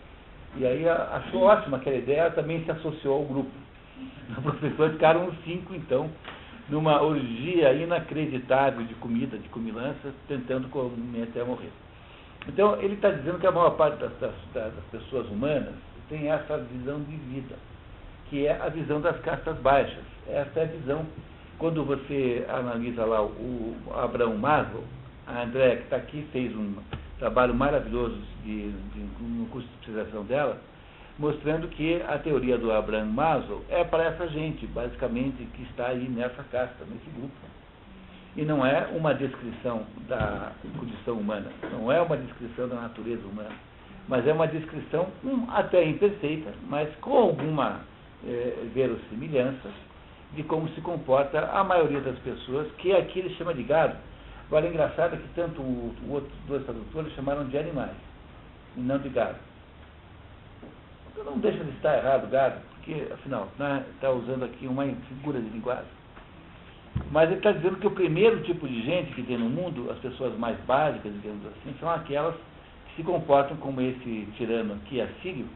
e aí achou ótima aquela ideia, ela também se associou ao grupo. Os professores ficaram os 5, então, numa orgia inacreditável de comida, de comilança, tentando comer até morrer. Então, ele está dizendo que a maior parte das pessoas humanas tem essa visão de vida, que é a visão das castas baixas. Essa é a visão, quando você analisa lá o Abraham Maslow, a Andréa, que está aqui, fez um trabalho maravilhoso no curso de especialização dela, mostrando que a teoria do Abraham Maslow é para essa gente, basicamente, que está aí nessa casta, nesse grupo. E não é uma descrição da condição humana, não é uma descrição da natureza humana, mas é uma descrição até imperfeita, mas com alguma verossimilhança de como se comporta a maioria das pessoas, que aqui ele chama de gado. Agora, é engraçado que tanto outros 2 tradutores chamaram de animais, e não de gado. Não deixa de estar errado, gado, porque, afinal, está usando aqui uma figura de linguagem. Mas ele está dizendo que o primeiro tipo de gente que tem no mundo, as pessoas mais básicas, digamos assim, são aquelas que se comportam como esse tirano aqui, assírio,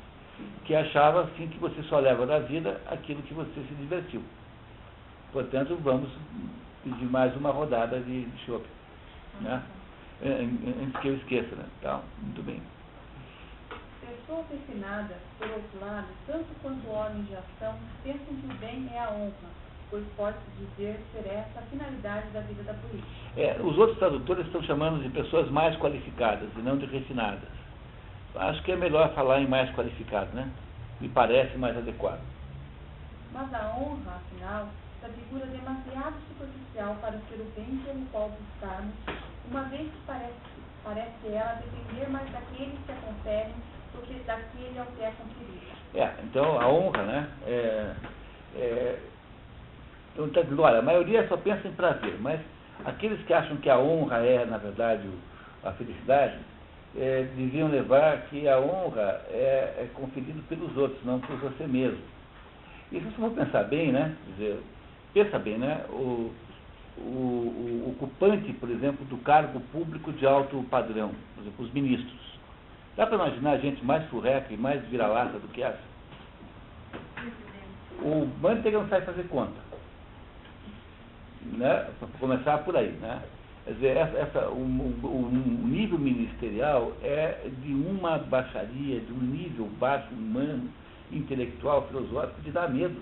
que achava assim que você só leva da vida aquilo que você se divertiu. Portanto, vamos pedir mais uma rodada de chopp, né? antes que eu esqueça, né? Então, muito bem. Pessoas refinadas, por outro lado, tanto quanto homens de ação, pensam que o bem é a honra, pois pode-se dizer ser essa a finalidade da vida da política. Os outros tradutores estão chamando de pessoas mais qualificadas e não de refinadas. Acho que é melhor falar em mais qualificado, né? Me parece mais adequado. Mas a honra, afinal, é figura demasiado superficial para ser o bem pelo qual buscarmos, uma vez que parece ela depender mais daqueles que a conferem do que daquele ao que é conferida. Então a honra, né? Então, tá dizendo, olha, a maioria só pensa em prazer, mas aqueles que acham que a honra é, na verdade, a felicidade, deviam levar que a honra é conferida pelos outros, não por você mesmo. E se você for pensar bem, né? Quer dizer, pensa bem, né? O ocupante, por exemplo, do cargo público de alto padrão, por exemplo, os ministros. Dá para imaginar gente mais furreca e mais vira-lata do que essa? O Manteiga não sabe fazer conta. Né? Para começar por aí, né? Quer dizer, o nível ministerial é de uma baixaria, de um nível baixo, humano, intelectual, filosófico, de dar medo.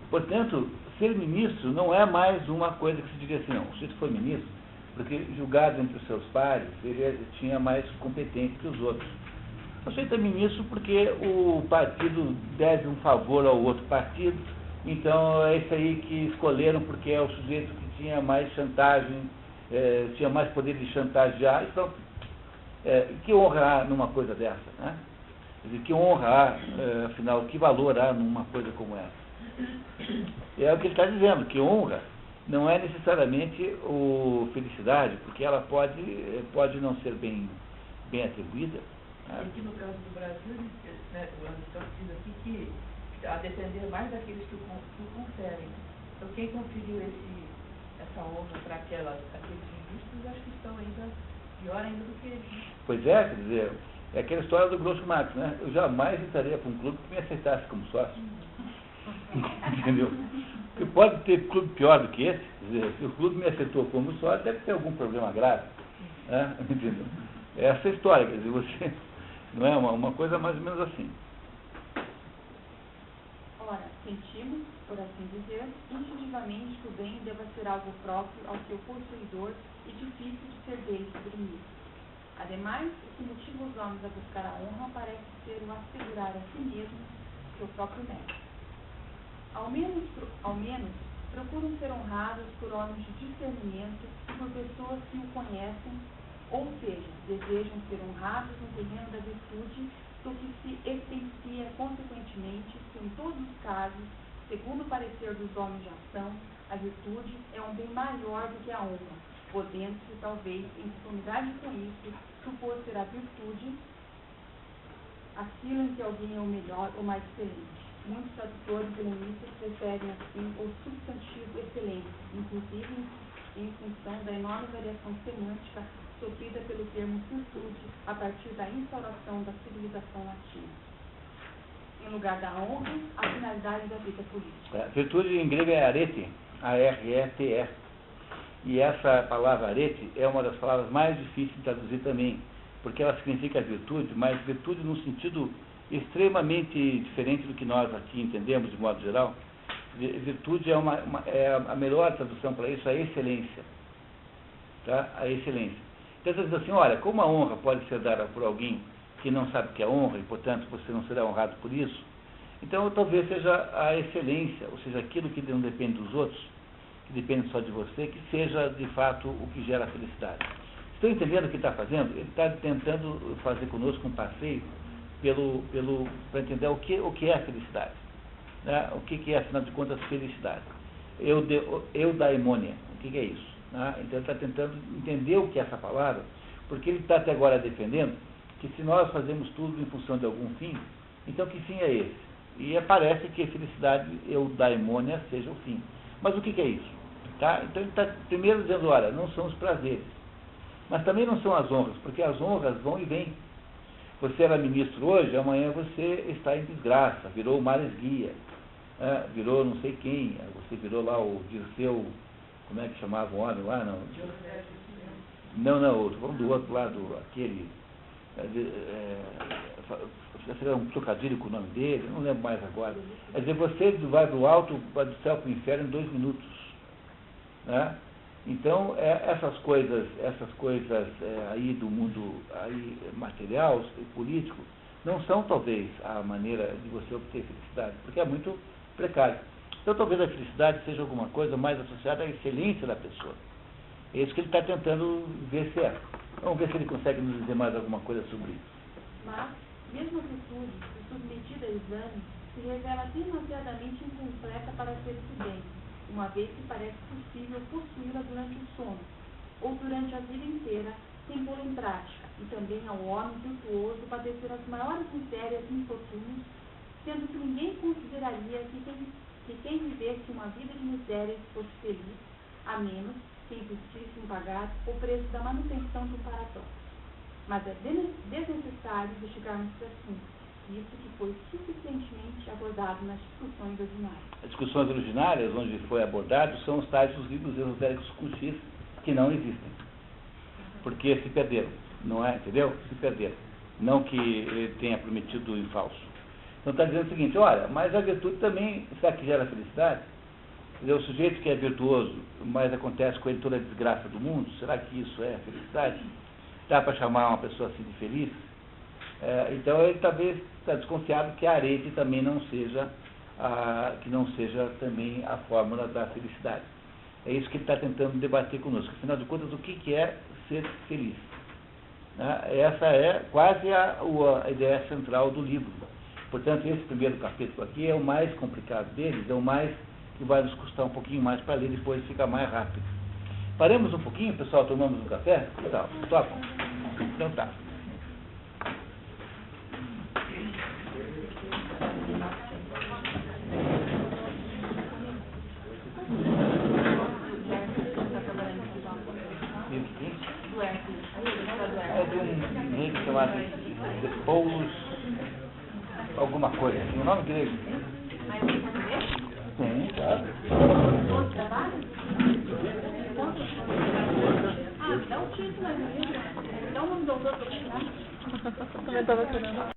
Portanto, ser ministro não é mais uma coisa que se diga assim, não, se foi ministro, porque julgado entre os seus pares, ele tinha mais competência que os outros. O sujeito é ministro porque o partido deve um favor ao outro partido, então é esse aí que escolheram porque é o sujeito que tinha mais chantagem, tinha mais poder de chantagear, e pronto. Que honra há numa coisa dessa, né? Quer dizer, que honra há, afinal, que valor há numa coisa como essa? É o que ele está dizendo, que honra não é necessariamente felicidade, porque ela pode não ser bem atribuída. Aqui no caso do Brasil, né, o Aristóteles diz aqui que a depender mais daqueles que o conferem. Então quem conferiu essa honra para aqueles ministros, acho que estão ainda pior ainda do que eles. Pois é, quer dizer, é aquela história do Groucho Marx, né? Eu jamais entraria para um clube que me aceitasse como sócio. Entendeu? Porque pode ter clube pior do que esse. Quer dizer, se o clube me aceitou como sócio, deve ter algum problema grave. Né? Entendeu? É essa história, quer dizer, você não é uma coisa mais ou menos assim. Ora, sentimos, por assim dizer, instintivamente que o bem deva ser algo próprio ao seu possuidor e difícil de ser dele suprimido. Ademais, o que motiva os homens a buscar a honra parece ser o assegurar a si mesmo seu próprio mérito. Ao menos, procuram ser honrados por homens de discernimento e por pessoas que o conhecem, ou seja, desejam ser honrados no terreno da virtude, do que se evidencia consequentemente que em todos os casos, segundo o parecer dos homens de ação, a virtude é um bem maior do que a honra, podendo-se, talvez, em conformidade com isso, supor ser a virtude aquilo em que alguém é o melhor ou mais excelente. Muitos tradutores e linguistas preferem, assim, o substantivo excelente, inclusive em função da enorme variação semântica sofrida pelo termo virtude a partir da instauração da civilização latina. Em lugar da honra, a finalidade da vida política. Virtude em grego é arete, A-R-E-T-E. E essa palavra arete é uma das palavras mais difíceis de traduzir também, porque ela significa virtude, mas virtude num sentido extremamente diferente do que nós aqui entendemos de modo geral. Virtude é a melhor tradução para isso, a excelência. Tá? A excelência. Então você diz assim, olha, como a honra pode ser dada por alguém que não sabe o que é honra e, portanto, você não será honrado por isso, então talvez seja a excelência, ou seja, aquilo que não depende dos outros, que depende só de você, que seja, de fato, o que gera felicidade. Estão entendendo o que está fazendo? Ele está tentando fazer conosco um passeio para entender o que é a felicidade. Né? O que é, afinal de contas, felicidade. Eudaimonia. O que é isso? Né? Então ele está tentando entender o que é essa palavra, porque ele está até agora defendendo que se nós fazemos tudo em função de algum fim, então que fim é esse? E parece que a felicidade, eudaimonia, seja o fim. Mas o que é isso? Tá? Então ele está primeiro dizendo, olha, não são os prazeres, mas também não são as honras, porque as honras vão e vêm. Você era ministro hoje, amanhã você está em desgraça, virou o Mares Guia, virou não sei quem, você virou lá o Dirceu, como é que chamava o homem lá? Não? Não, eu estou falando do outro lado, aquele... Será um trocadilho com o nome dele, não lembro mais agora. Quer dizer, você vai do alto, vai do céu para o inferno em 2 minutos. Né? Então, essas coisas aí do mundo aí, material e político não são, talvez, a maneira de você obter felicidade, porque é muito precário. Então, talvez a felicidade seja alguma coisa mais associada à excelência da pessoa. É isso que ele está tentando ver se é. Vamos ver se ele consegue nos dizer mais alguma coisa sobre isso. Mas, mesmo a virtude, se submetida a exame, se revela demasiadamente incompleta para ser-se bem, uma vez que parece possível possuí-la durante o sono, ou durante a vida inteira, sem pô-la em prática, e também ao homem virtuoso padecer as maiores misérias e infortúnios, sendo que ninguém consideraria que quem vivesse uma vida de misérias fosse feliz, a menos que insistisse em pagar o preço da manutenção de um paratóxico. Mas é desnecessário investigarmos esse assunto, isso que foi suficientemente abordado nas discussões ordinárias. As discussões originárias, onde foi abordado, são os tais dos livros esotéricos com X, que não existem. Porque se perderam, não é? Entendeu? Se perderam. Não que ele tenha prometido em falso. Então está dizendo o seguinte, olha, mas a virtude também, será que gera felicidade? O sujeito que é virtuoso, mas acontece com ele toda a desgraça do mundo, será que isso é felicidade? Dá para chamar uma pessoa assim de feliz? Então ele talvez está desconfiado que a arete também não seja também a fórmula da felicidade. É isso que ele está tentando debater conosco. Afinal de contas, o que é ser feliz? Essa é quase a ideia central do livro. Portanto, esse primeiro capítulo aqui é o mais complicado deles, é o mais que vai nos custar um pouquinho mais para ler, depois fica mais rápido. Paremos um pouquinho, pessoal, tomamos um café? Tá, topa? Então tá. É de um grego chamado Paulus, alguma coisa assim, o nome grego. Sim, claro. Outro trabalho? Dá um título aí. Dá um nome do autor para eu tirar. Também estava tirando.